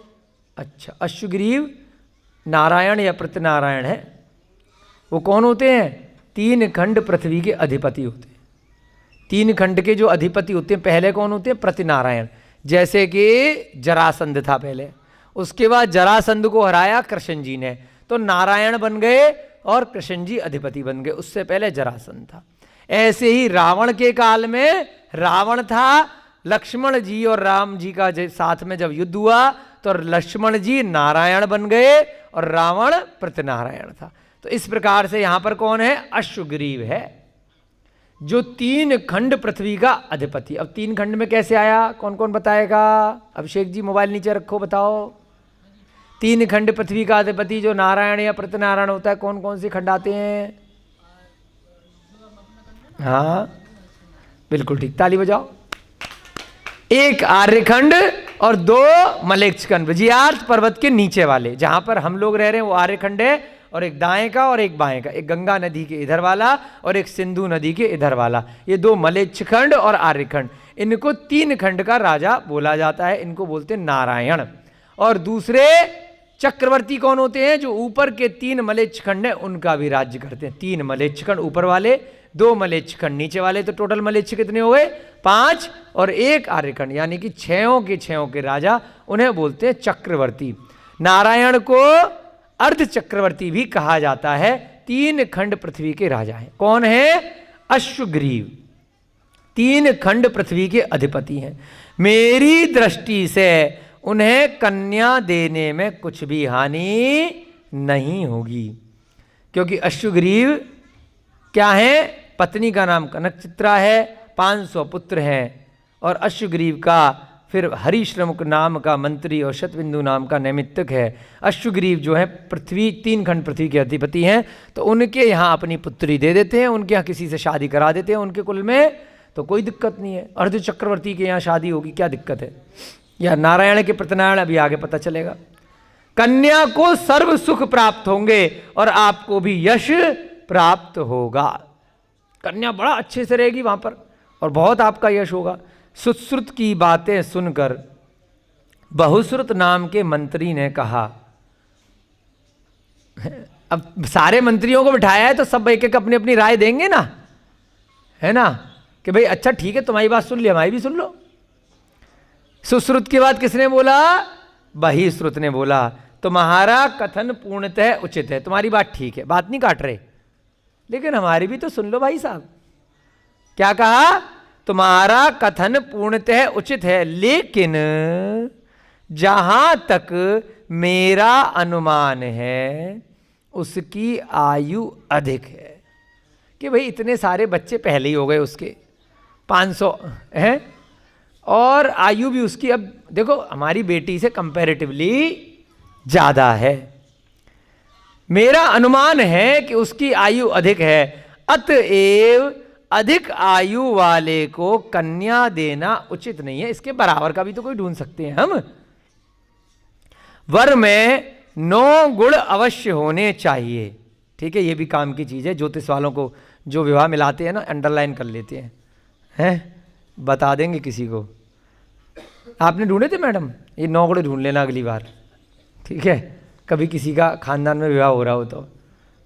Speaker 1: अच्छा, अश्वग्रीव नारायण या प्रत्यनारायण है, वो कौन होते हैं, 3 खंड पृथ्वी के अधिपति होते हैं। तीन खंड के जो अधिपति होते हैं पहले कौन होते हैं? प्रतिनारायण। जैसे कि जरासंध था पहले, उसके बाद जरासंध को हराया कृष्ण जी ने, तो नारायण बन गए और कृष्ण जी अधिपति बन गए, उससे पहले जरासंध था। ऐसे ही रावण के काल में रावण था, लक्ष्मण जी और राम जी का साथ में जब युद्ध हुआ तो लक्ष्मण जी नारायण बन गए और रावण प्रतिनारायण था। तो इस प्रकार से यहां पर कौन है? अश्वग्रीव है, जो तीन खंड पृथ्वी का अधिपति। अब तीन खंड में कैसे आया, कौन कौन बताएगा? अभिषेक जी मोबाइल नीचे रखो, बताओ। तीन खंड पृथ्वी का अधिपति जो नारायण या प्रतिनारायण होता है, कौन कौन से खंड आते हैं? हाँ बिल्कुल ठीक, ताली बजाओ। एक आर्यखंड और दो मलेच्छखंड, विजयार्थ पर्वत के नीचे वाले, जहां पर हम लोग रह रहे हैं वो आर्यखंड है, और एक दाएं का और एक बाएं का, एक गंगा नदी के इधर वाला और एक सिंधु नदी के इधर वाला, ये दो मलेच्छखंड और आर्यखंड। इनको तीन खंड का राजा बोला जाता है, इनको बोलते हैं नारायण। और दूसरे चक्रवर्ती कौन होते हैं? जो ऊपर के तीन मलेच्छखंड है उनका भी राज्य करते हैं। तीन मलेच्छखंड ऊपर वाले, दो मलेच्छखंड नीचे वाले, तो टोटल मलेच्छ कितने हो गए? 5, और एक आर्यखंड, यानी कि छयों के राजा, उन्हें बोलते हैं चक्रवर्ती। नारायण को अर्ध चक्रवर्ती भी कहा जाता है। तीन खंड पृथ्वी के राजा हैं। कौन है? अश्वग्रीव, तीन खंड पृथ्वी के अधिपति हैं। मेरी दृष्टि से उन्हें कन्या देने में कुछ भी हानि नहीं होगी, क्योंकि अश्वग्रीव क्या है? पत्नी का नाम कनकचित्रा है, 500 पुत्र हैं, और अश्वग्रीव का फिर हरिश्रमुक नाम का मंत्री और शतबिंदु नाम का नैमित्तिक है। अश्वग्रीव जो है पृथ्वी, तीन खंड पृथ्वी के अधिपति हैं, तो उनके यहाँ अपनी पुत्री दे देते हैं, उनके यहाँ किसी से शादी करा देते हैं, उनके कुल में तो कोई दिक्कत नहीं है। अर्ध चक्रवर्ती के यहाँ शादी होगी, क्या दिक्कत है? या नारायण के प्रतिनारायण, अभी आगे पता चलेगा। कन्या को सर्व सुख प्राप्त होंगे और आपको भी यश प्राप्त होगा। कन्या बड़ा अच्छे से रहेगी वहां पर और बहुत आपका यश होगा। सुश्रुत की बातें सुनकर बहुश्रुत नाम के मंत्री ने कहा, अब सारे मंत्रियों को बिठाया है तो सब एक एक अपनी अपनी राय देंगे ना, है ना, कि भाई अच्छा ठीक है तुम्हारी बात सुन ली, हमारी भी सुन लो। सुश्रुत के बाद किसने बोला? बहिश्रुत ने बोला, तुम्हारा कथन पूर्णतः उचित है, तुम्हारी बात ठीक है, बात नहीं काट रहे, लेकिन हमारी भी तो सुन लो भाई साहब। क्या कहा? तुम्हारा कथन पूर्णतः उचित है, लेकिन जहां तक मेरा अनुमान है उसकी आयु अधिक है। कि भाई इतने सारे बच्चे पहले ही हो गए उसके, 500 हैं, और आयु भी उसकी अब देखो हमारी बेटी से कंपैरेटिवली ज़्यादा है। मेरा अनुमान है कि उसकी आयु अधिक है, अतएव अधिक आयु वाले को कन्या देना उचित नहीं है। इसके बराबर का भी तो कोई ढूंढ सकते हैं हम। वर में 9 गुण अवश्य होने चाहिए। ठीक है, ये भी काम की चीज़ है। ज्योतिष वालों को जो विवाह मिलाते हैं ना, अंडरलाइन कर लेते हैं, बता देंगे किसी को। आपने ढूंढे थे मैडम? ये 9 गुण ढूंढ लेना अगली बार, ठीक है, कभी किसी का खानदान में विवाह हो रहा हो तो,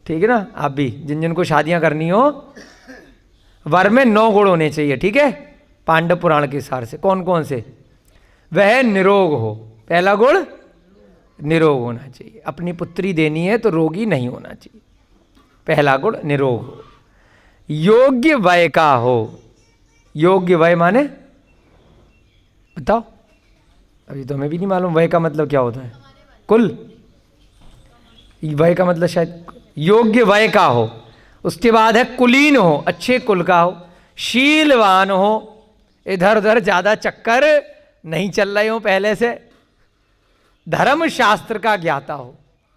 Speaker 1: ठीक है ना। आप भी जिन जिन को शादियां करनी हो, वर में 9 गुण होने चाहिए, ठीक है, पांडव पुराण के हिसाब से। कौन कौन से? वह निरोग हो, पहला गुण निरोग होना चाहिए। अपनी पुत्री देनी है तो रोगी नहीं होना चाहिए, पहला गुण निरोग हो। योग्य वय का हो। योग्य वय माने बताओ, अभी तो हमें भी नहीं मालूम वय का मतलब क्या होता है। कुल, वय का मतलब शायद योग्य वय का हो। उसके बाद है कुलीन हो, अच्छे कुल का हो, शीलवान हो, इधर उधर ज़्यादा चक्कर नहीं चल रहे हो पहले से, धर्म शास्त्र का ज्ञाता हो।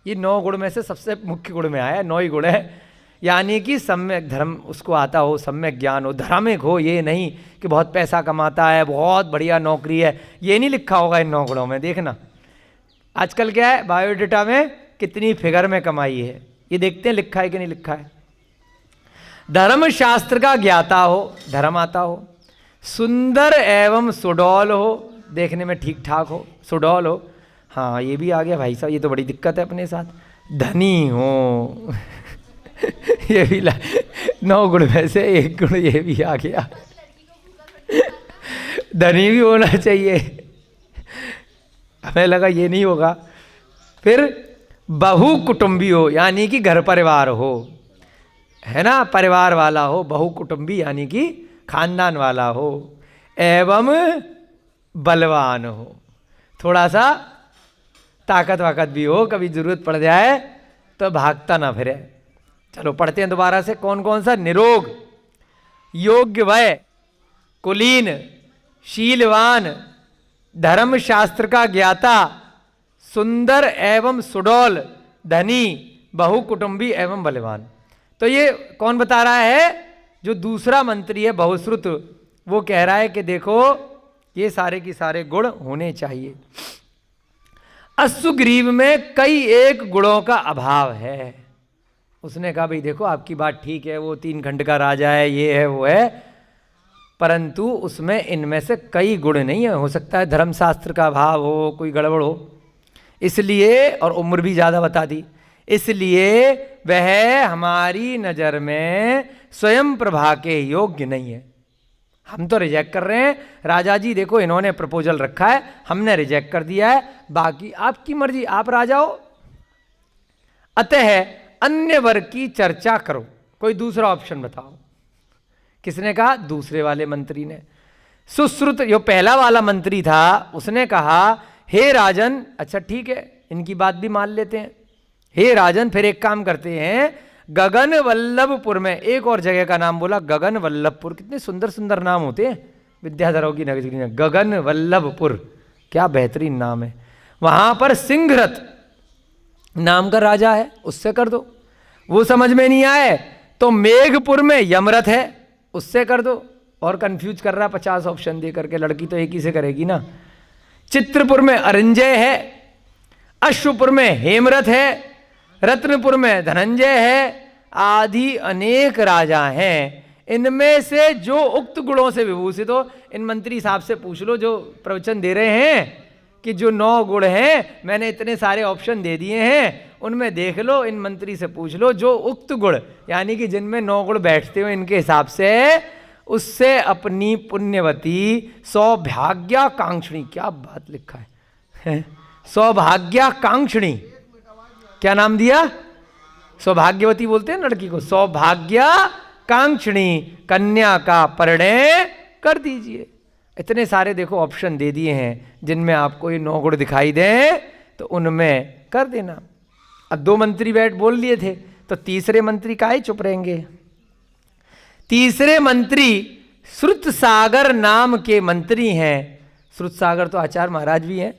Speaker 1: ये 9 गुण में से सबसे मुख्य गुण में आया, 9 ही गुण है। यानी कि सम्यक धर्म उसको आता हो, सम्यक ज्ञान हो, धार्मिक हो। ये नहीं कि बहुत पैसा कमाता है, बहुत बढ़िया नौकरी है, ये नहीं लिखा होगा इन 9 गुणों में। देखना आजकल क्या है, बायोडेटा में कितनी फिगर में कमाई है, ये देखते हैं लिखा है कि नहीं लिखा है। धर्म शास्त्र का ज्ञाता हो, धर्म आता हो, सुंदर एवं सुडौल हो, देखने में ठीक ठाक हो, सुडौल हो। हाँ ये भी आ गया भाई साहब, ये तो बड़ी दिक्कत है अपने साथ। धनी हो ये भी 9 गुण में से 1 गुण ये भी आ गया। धनी भी होना चाहिए। हमें लगा ये नहीं होगा। फिर बहु कुटुंबी हो, यानी कि घर परिवार हो, है ना, परिवार वाला हो। बहु कुटुंबी यानी कि खानदान वाला हो। एवं बलवान हो, थोड़ा सा ताकत वाकत भी हो, कभी जरूरत पड़ जाए तो भागता ना फिरे। चलो पढ़ते हैं दोबारा से। कौन कौन सा? निरोग, योग्य वय, कुलीन, शीलवान, धर्म शास्त्र का ज्ञाता, सुंदर एवं सुडौल, धनी, बहुकुटुंबी एवं बलवान। तो ये कौन बता रहा है? जो दूसरा मंत्री है बहुश्रुत, वो कह रहा है कि देखो ये सारे की सारे गुण होने चाहिए। अश्वग्रीव में कई एक गुणों का अभाव है। उसने कहा भाई देखो आपकी बात ठीक है, वो 3 खंड का राजा है, ये है वो है, परंतु उसमें इनमें से कई गुण नहीं है। हो सकता है धर्मशास्त्र का अभाव हो, कोई गड़बड़ हो, इसलिए, और उम्र भी ज़्यादा बता दी, इसलिए वह हमारी नज़र में स्वयं प्रभा के योग्य नहीं है। हम तो रिजेक्ट कर रहे हैं। राजा जी देखो इन्होंने प्रपोजल रखा है, हमने रिजेक्ट कर दिया है, बाकी आपकी मर्जी, आप राजा हो। अतः अन्य वर्ग की चर्चा करो, कोई दूसरा ऑप्शन बताओ। किसने कहा? दूसरे वाले मंत्री ने। सुश्रुत जो पहला वाला मंत्री था उसने कहा हे राजन, अच्छा ठीक है इनकी बात भी मान लेते हैं। हे राजन, फिर एक काम करते हैं, गगन वल्लभपुर में, एक और जगह का नाम बोला, गगन वल्लभपुर। कितने सुंदर सुंदर नाम होते हैं विद्याधरों की नगरी में। गगन वल्लभपुर, क्या बेहतरीन नाम है। वहां पर सिंहरथ नाम का राजा है, उससे कर दो। वो समझ में नहीं आए तो मेघपुर में यमरथ है, उससे कर दो। और कंफ्यूज कर रहा 50 ऑप्शन दे करके, लड़की तो एक ही से करेगी ना। चित्रपुर में अरिंजय है, अश्वपुर में हेमरथ है, रत्नपुर में धनंजय है, आदि अनेक राजा हैं। इनमें से जो उक्त गुणों से विभूषित हो, इन मंत्री साहब से पूछ लो जो प्रवचन दे रहे हैं कि जो 9 गुण हैं, मैंने इतने सारे ऑप्शन दे दिए हैं, उनमें देख लो, इन मंत्री से पूछ लो जो उक्त गुण, यानी कि जिनमें 9 गुण बैठते हो इनके हिसाब से, उससे अपनी पुण्यवती सौभाग्याकांक्षिणी, क्या बात लिखा है, सौभाग्याकांक्षिणी, क्या नाम दिया? सौभाग्यवती बोलते हैं लड़की को, सौभाग्याकांक्षिणी कन्या का परिणय कर दीजिए। इतने सारे देखो ऑप्शन दे दिए हैं, जिनमें आपको ये 9 गुण दिखाई दें तो उनमें कर देना। अब 2 मंत्री बैठ बोल लिए थे, तो तीसरे मंत्री काहे चुप रहेंगे? तीसरे मंत्री श्रुतसागर नाम के मंत्री हैं। श्रुतसागर तो आचार्य महाराज भी हैं,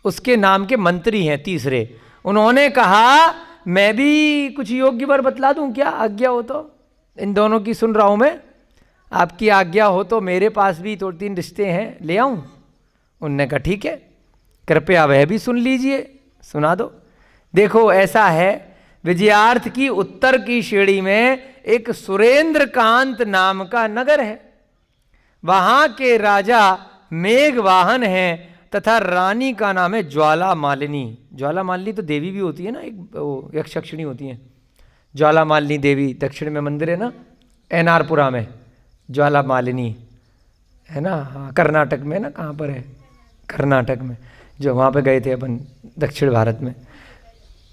Speaker 1: उसके नाम के मंत्री हैं तीसरे। उन्होंने कहा मैं भी कुछ योग्य वर बतला दूं क्या, आज्ञा हो तो? इन दोनों की सुन रहा हूं मैं, आपकी आज्ञा हो तो मेरे पास भी 2-3 रिश्ते हैं, ले आऊं? उनने कहा ठीक है, कृपया वह भी सुन लीजिए, सुना दो। देखो ऐसा है, विजयार्थ की उत्तर की श्रेणी में एक सुरेंद्रकांत नाम का नगर है। वहां के राजा मेघवाहन हैं तथा रानी का नाम है ज्वाला मालिनी। ज्वाला मालिनी तो देवी भी होती है ना, एक वो यक्षिणी होती है ज्वाला मालिनी देवी। दक्षिण में मंदिर है ना एनारपुरा में, ज्वाला मालिनी है ना। हाँ कर्नाटक में ना, कहाँ पर है? कर्नाटक में, जो वहाँ पे गए थे अपन दक्षिण भारत में।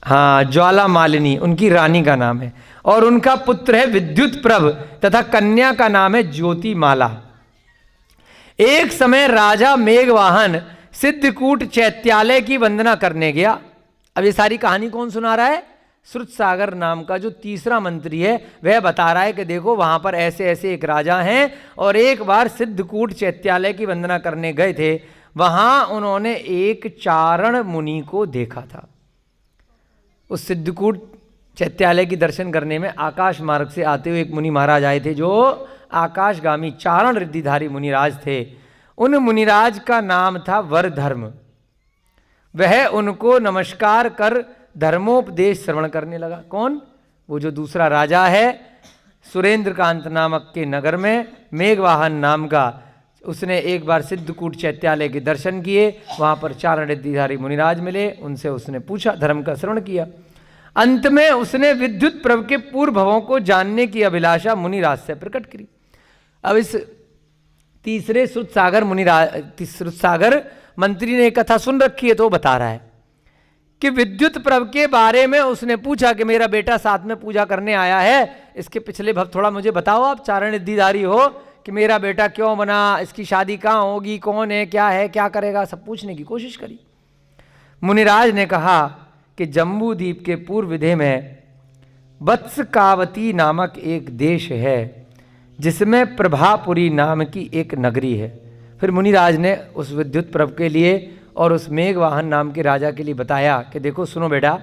Speaker 1: हाँ ज्वाला मालिनी उनकी रानी का नाम है, और उनका पुत्र है विद्युत प्रभ तथा कन्या का नाम है ज्योतिमाला। एक समय राजा मेघवाहन सिद्धकूट चैत्यालय की वंदना करने गया। अब ये सारी कहानी कौन सुना रहा है? श्रुतसागर नाम का जो तीसरा मंत्री है वह बता रहा है कि देखो वहां पर ऐसे ऐसे एक राजा हैं, और एक बार सिद्धकूट चैत्यालय की वंदना करने गए थे, वहां उन्होंने एक चारण मुनि को देखा था। उस सिद्धकूट चैत्यालय की दर्शन करने में आकाश मार्ग से आते हुए एक मुनि महाराज आए थे, जो आकाशगामी चारण रिद्धिधारी मुनिराज थे। उन मुनिराज का नाम था वरधर्म। वह उनको नमस्कार कर धर्मोपदेश श्रवण करने लगा। कौन? वो जो दूसरा राजा है सुरेंद्रकांत नामक के नगर में, मेघवाहन नाम का, उसने एक बार सिद्धकूट चैत्यालय के दर्शन किए। वहाँ पर चारण रिद्धिधारी मुनिराज मिले, उनसे उसने पूछा, धर्म का श्रवण किया। अंत में उसने विद्युत प्रभ के पूर्व भवों को जानने की अभिलाषा मुनिराज से प्रकट करी। अब इस तीसरे श्रुतसागर मंत्री ने एक कथा सुन रखी है, तो वो बता रहा है कि विद्युत प्रभ के बारे में उसने पूछा कि मेरा बेटा साथ में पूजा करने आया है, इसके पिछले भव थोड़ा मुझे बताओ, आप चारण रिद्धिधारी हो, कि मेरा बेटा क्यों बना, इसकी शादी कहाँ होगी, कौन है, क्या करेगा, सब पूछने की कोशिश करी। मुनिराज ने कहा कि जम्बू द्वीप के पूर्व विधे में वत्सकावती नामक एक देश है, जिसमें प्रभापुरी नाम की एक नगरी है। फिर मुनिराज ने उस विद्युत प्रभ के लिए और उस मेघवाहन नाम के राजा के लिए बताया कि देखो सुनो बेटा,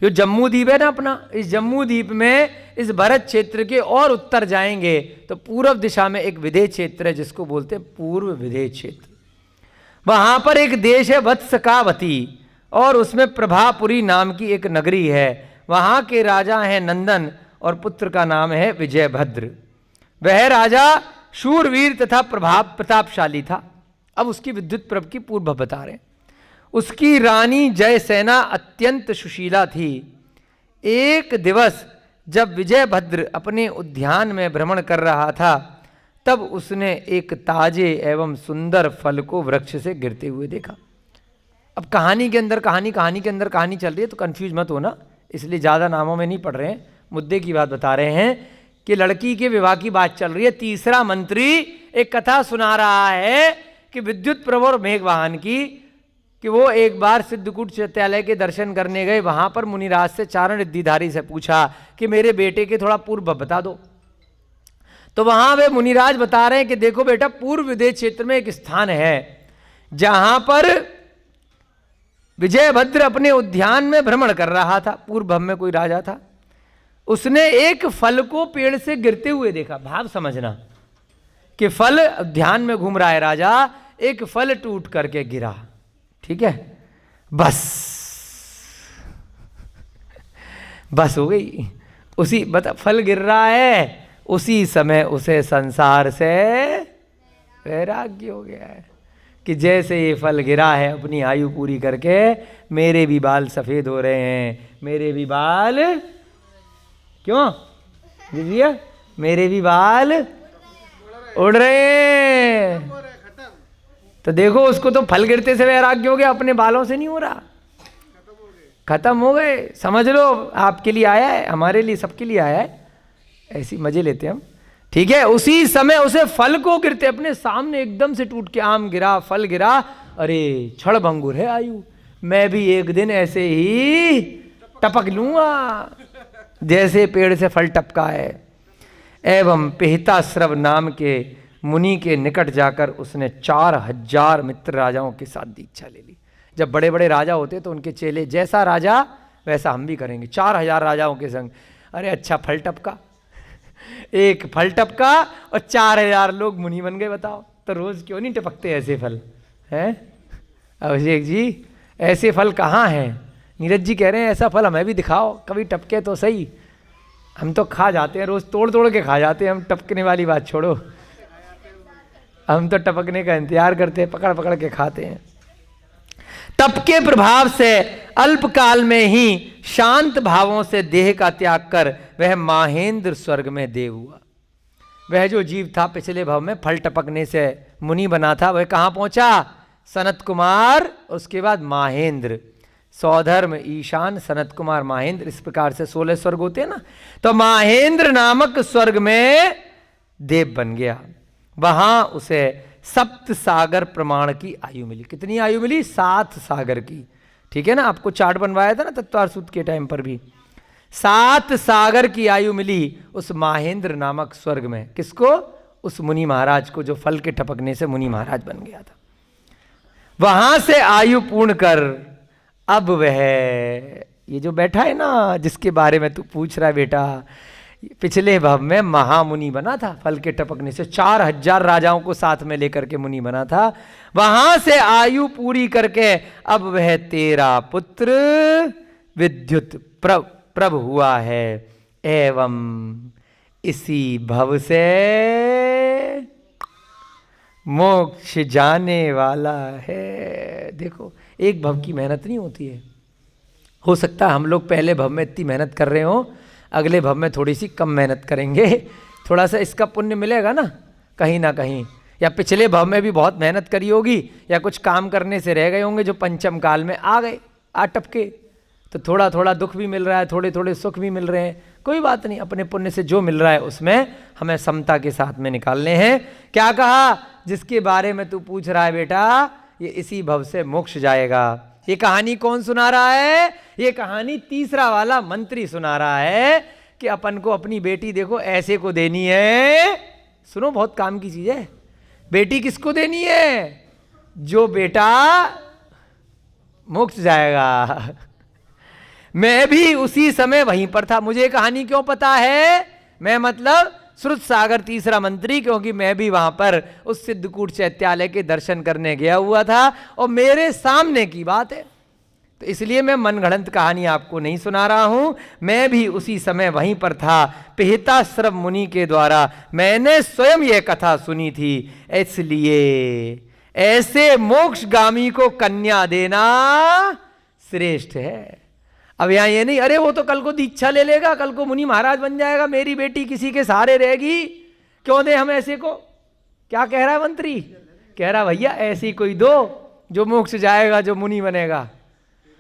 Speaker 1: जो जम्मू द्वीप है ना अपना, इस जम्मू द्वीप में इस भरत क्षेत्र के और उत्तर जाएंगे तो पूर्व दिशा में एक विधेय क्षेत्र है जिसको बोलते हैं पूर्व विधेय क्षेत्र। वहां पर एक देश है वत्सकावती और उसमें प्रभापुरी नाम की एक नगरी है। वहां के राजा हैं नंदन और पुत्र का नाम है विजयभद्र। वह राजा शूरवीर तथा प्रतापशाली था। अब उसकी विद्युत प्रभ की पूर्व बता रहे हैं। उसकी रानी जयसेना अत्यंत सुशीला थी। एक दिवस जब विजयभद्र अपने उद्यान में भ्रमण कर रहा था, तब उसने एक ताजे एवं सुंदर फल को वृक्ष से गिरते हुए देखा। अब कहानी के अंदर कहानी के अंदर कहानी चल रही है, तो कंफ्यूज मत होना, इसलिए ज़्यादा नामों में नहीं पढ़ रहे हैं, मुद्दे की बात बता रहे हैं कि लड़की के विवाह की बात चल रही है। तीसरा मंत्री एक कथा सुना रहा है कि विद्युत प्रभ और मेघवाहन की, कि वो एक बार सिद्धकूट चैत्यालय के दर्शन करने गए। वहां पर मुनिराज से चारण रिद्धिधारी से पूछा कि मेरे बेटे के थोड़ा पूर्व बता दो। तो वहां वे मुनिराज बता रहे हैं कि देखो बेटा, पूर्व विदेश क्षेत्र में एक स्थान है जहां पर विजयभद्र अपने उद्यान में भ्रमण कर रहा था। पूर्व में कोई राजा था, उसने एक फल को पेड़ से गिरते हुए देखा। भाव समझना कि फल, उद्यान में घूम रहा है राजा, एक फल टूट करके गिरा, ठीक है, बस हो गई। उसी बता, फल गिर रहा है, उसी समय उसे संसार से वैराग्य हो गया है कि जैसे ये फल गिरा है अपनी आयु पूरी करके, मेरे भी बाल सफेद हो रहे हैं, मेरे भी बाल, क्यों दीजिए, मेरे भी बाल उड़ रहे हैं। तो देखो, उसको तो फल गिरते से वैराग्य हो गया, अपने बालों से नहीं हो रहा, खत्म हो गए। समझ लो, आपके लिए आया है, हमारे लिए, सबके लिए आया है, ऐसी मजे लेते हैं हम, ठीक है। उसी समय उसे फल को गिरते अपने सामने एकदम से टूट के आम गिरा, फल गिरा। अरे क्षण भंगुर है आयु, मैं भी एक दिन ऐसे ही टपक लूंगा जैसे पेड़ से फल टपका है। एवं पिहिताश्रव नाम के मुनि के निकट जाकर उसने 4000 मित्र राजाओं के साथ दीक्षा ले ली। जब बड़े बड़े राजा होते तो उनके चेले, जैसा राजा वैसा हम भी करेंगे, 4000 राजाओं के संग। अरे अच्छा, फल टपका, एक फल टपका और 4000 लोग मुनि बन गए। बताओ, तो रोज क्यों नहीं टपकते ऐसे फल हैं? अभिषेक जी, ऐसे फल कहाँ हैं? नीरज जी कह रहे हैं ऐसा फल हमें भी दिखाओ, कभी टपके तो सही। हम तो खा जाते हैं, रोज तोड़ तोड़ के खा जाते हैं, हम टपकने वाली बात छोड़ो, हम तो टपकने का इंतजार करते हैं, पकड़ पकड़ के खाते हैं। तप के प्रभाव से अल्पकाल में ही शांत भावों से देह का त्याग कर वह माहेंद्र स्वर्ग में देव हुआ। वह जो जीव था पिछले भाव में फल टपकने से मुनि बना था, वह कहाँ पहुंचा? सनत कुमार, उसके बाद माहेंद्र, सौधर्म, ईशान, सनत कुमार, माहेंद्र, इस प्रकार से 16 स्वर्ग होते हैं ना। तो माहेंद्र नामक स्वर्ग में देव बन गया। वहां उसे 7 सागर प्रमाण की आयु मिली। कितनी आयु मिली? 7 सागर की, ठीक है ना। आपको चार्ट बनवाया था ना तत्वार सूत्र के टाइम पर भी, 7 सागर की आयु मिली उस माहेंद्र नामक स्वर्ग में। किसको? उस मुनि महाराज को, जो फल के टपकने से मुनि महाराज बन गया था। वहां से आयु पूर्ण कर अब वह, ये जो बैठा है ना, जिसके बारे में तू पूछ रहा है बेटा, पिछले भव में महामुनि बना था, फल के टपकने से 4000 राजाओं को साथ में लेकर के मुनि बना था। वहां से आयु पूरी करके अब वह तेरा पुत्र विद्युत प्रभ हुआ है, एवं इसी भव से मोक्ष जाने वाला है। देखो, एक भव की मेहनत नहीं होती है। हो सकता है हम लोग पहले भव में इतनी मेहनत कर रहे हो, अगले भव में थोड़ी सी कम मेहनत करेंगे, थोड़ा सा इसका पुण्य मिलेगा ना, कहीं ना कहीं, या पिछले भव में भी बहुत मेहनत करी होगी, या कुछ काम करने से रह गए होंगे जो पंचम काल में आ गए, आ टपके, तो थोड़ा थोड़ा दुख भी मिल रहा है, थोड़े थोड़े सुख भी मिल रहे हैं, कोई बात नहीं, अपने पुण्य से जो मिल रहा है उसमें हमें समता के साथ में निकालने हैं। क्या कहा? जिसके बारे में तू पूछ रहा है बेटा, ये इसी भव से मोक्ष जाएगा। ये कहानी कौन सुना रहा है? ये कहानी तीसरा वाला मंत्री सुना रहा है कि अपन को अपनी बेटी देखो ऐसे को देनी है। सुनो, बहुत काम की चीज है। बेटी किसको देनी है? जो बेटा मोक्ष जाएगा। मैं भी उसी समय वहीं पर था। मुझे कहानी क्यों पता है? मैं मतलब श्रुत सागर तीसरा मंत्री, क्योंकि मैं भी वहां पर उस सिद्धकूट चैत्यालय के दर्शन करने गया हुआ था और मेरे सामने की बात है, तो इसलिए मैं मनगढ़ंत कहानी आपको नहीं सुना रहा हूं। मैं भी उसी समय वहीं पर था। पिहिताश्रम मुनि के द्वारा मैंने स्वयं यह कथा सुनी थी, इसलिए ऐसे मोक्षगामी को कन्या देना श्रेष्ठ है। अब यहां ये नहीं, अरे वो तो कल को दीक्षा ले लेगा, कल को मुनि महाराज बन जाएगा, मेरी बेटी किसी के सहारे रहेगी, क्यों दे हम ऐसे को? क्या कह रहा है मंत्री? कह रहा भैया ऐसी कोई दो जो मोक्ष जाएगा, जो मुनि बनेगा,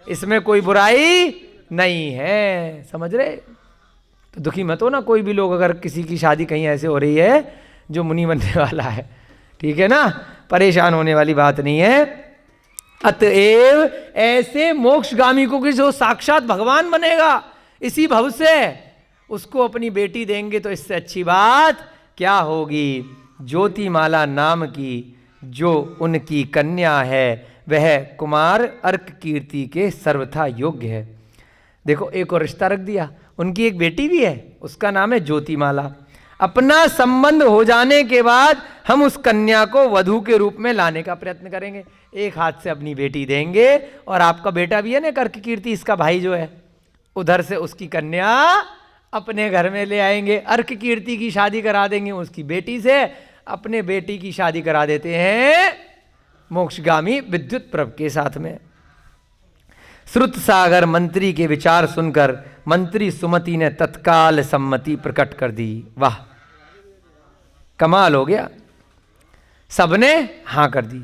Speaker 1: इसमें कोई बुराई नहीं है। समझ रहे? तो दुखी मत हो ना कोई भी लोग, अगर किसी की शादी कहीं ऐसे हो रही है जो मुनि बनने वाला है, ठीक है ना, परेशान होने वाली बात नहीं है। अतएव ऐसे मोक्षगामी को कि जो साक्षात भगवान बनेगा इसी भव से, उसको अपनी बेटी देंगे तो इससे अच्छी बात क्या होगी। ज्योतिमाला नाम की जो उनकी कन्या है वह कुमार अर्क कीर्ति के सर्वथा योग्य है। देखो, एक और रिश्ता रख दिया, उनकी एक बेटी भी है, उसका नाम है ज्योतिमाला। अपना संबंध हो जाने के बाद हम उस कन्या को वधू के रूप में लाने का प्रयत्न करेंगे। एक हाथ से अपनी बेटी देंगे और आपका बेटा भी है ना कर्क कीर्ति, इसका भाई जो है, उधर से उसकी कन्या अपने घर में ले आएंगे। अर्क कीर्ति की शादी करा देंगे उसकी बेटी से, अपने बेटी की शादी करा देते हैं मोक्षगामी विद्युत प्रभ के साथ में। श्रुत सागर मंत्री के विचार सुनकर मंत्री सुमति ने तत्काल सम्मति प्रकट कर दी। वाह, कमाल हो गया, सबने हां कर दी।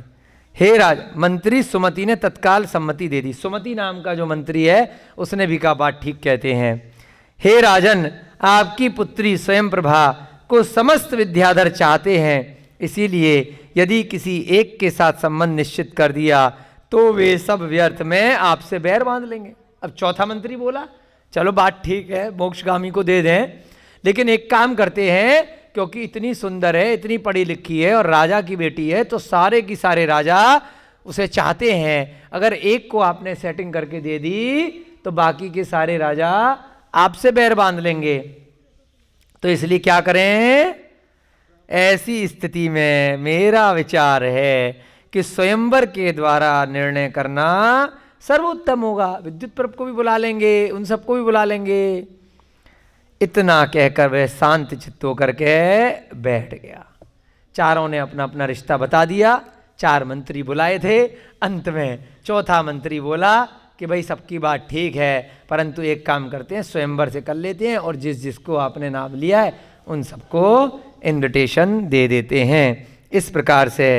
Speaker 1: हे राज, मंत्री सुमति ने तत्काल सम्मति दे दी। सुमति नाम का जो मंत्री है उसने भी कहा बात ठीक कहते हैं। हे राजन, आपकी पुत्री स्वयं प्रभा को समस्त विद्याधर चाहते हैं, इसीलिए यदि किसी एक के साथ संबंध निश्चित कर दिया तो वे सब व्यर्थ में आपसे बैर बांध लेंगे। अब चौथा मंत्री बोला चलो बात ठीक है, मोक्षगामी को दे दें, लेकिन एक काम करते हैं, क्योंकि इतनी सुंदर है, इतनी पढ़ी लिखी है और राजा की बेटी है, तो सारे की सारे राजा उसे चाहते हैं। अगर एक को आपने सेटिंग करके दे दी तो बाकी के सारे राजा आपसे बैर बांध लेंगे। तो इसलिए क्या करें? ऐसी स्थिति में मेरा विचार है कि स्वयंवर के द्वारा निर्णय करना सर्वोत्तम होगा। विद्युत प्रभ को भी बुला लेंगे, उन सबको भी बुला लेंगे। इतना कहकर वह शांत चित्त होकर के बैठ गया। चारों ने अपना अपना रिश्ता बता दिया। 4 मंत्री बुलाए थे, अंत में चौथा मंत्री बोला कि भाई सबकी बात ठीक है, परंतु एक काम करते हैं, स्वयंवर से कर लेते हैं और जिस जिसको आपने नाम लिया है उन सबको इन्विटेशन दे देते हैं। इस प्रकार से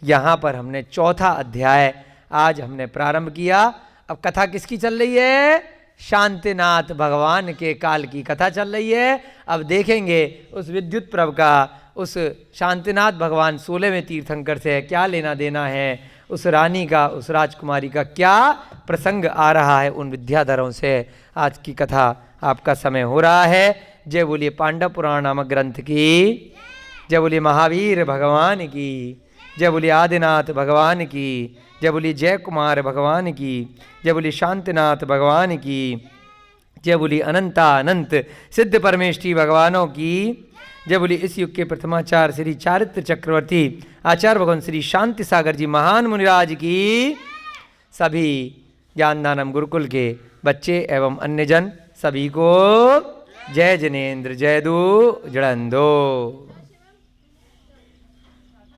Speaker 1: यहाँ पर हमने चौथा अध्याय आज हमने प्रारंभ किया। अब कथा किसकी चल रही है? शांतिनाथ भगवान के काल की कथा चल रही है। अब देखेंगे उस विद्युत प्रभ का, उस शांतिनाथ भगवान 16वें तीर्थंकर से क्या लेना देना है, उस रानी का, उस राजकुमारी का क्या प्रसंग आ रहा है उन विद्याधरों से। आज की कथा आपका समय हो रहा है। जय बोलिए पांडव पुराण नामक ग्रंथ की, जय बोलिए महावीर भगवान की, जय बोलिए आदिनाथ भगवान की, जय बोलिए जय कुमार भगवान की, जय बोलिए शांतिनाथ भगवान की, जय बोलिए अनंतानंत सिद्ध परमेष्ठी भगवानों की, जय बोलिए इस युग के प्रथमाचार्य श्री चारित्र चक्रवर्ती आचार्य भगवान श्री शांति सागर जी महान मुनिराज की, सभी ज्ञानदानम गुरुकुल के बच्चे एवं अन्य जन सभी को जय जिनेन्द्र जय दो जड़ंदो।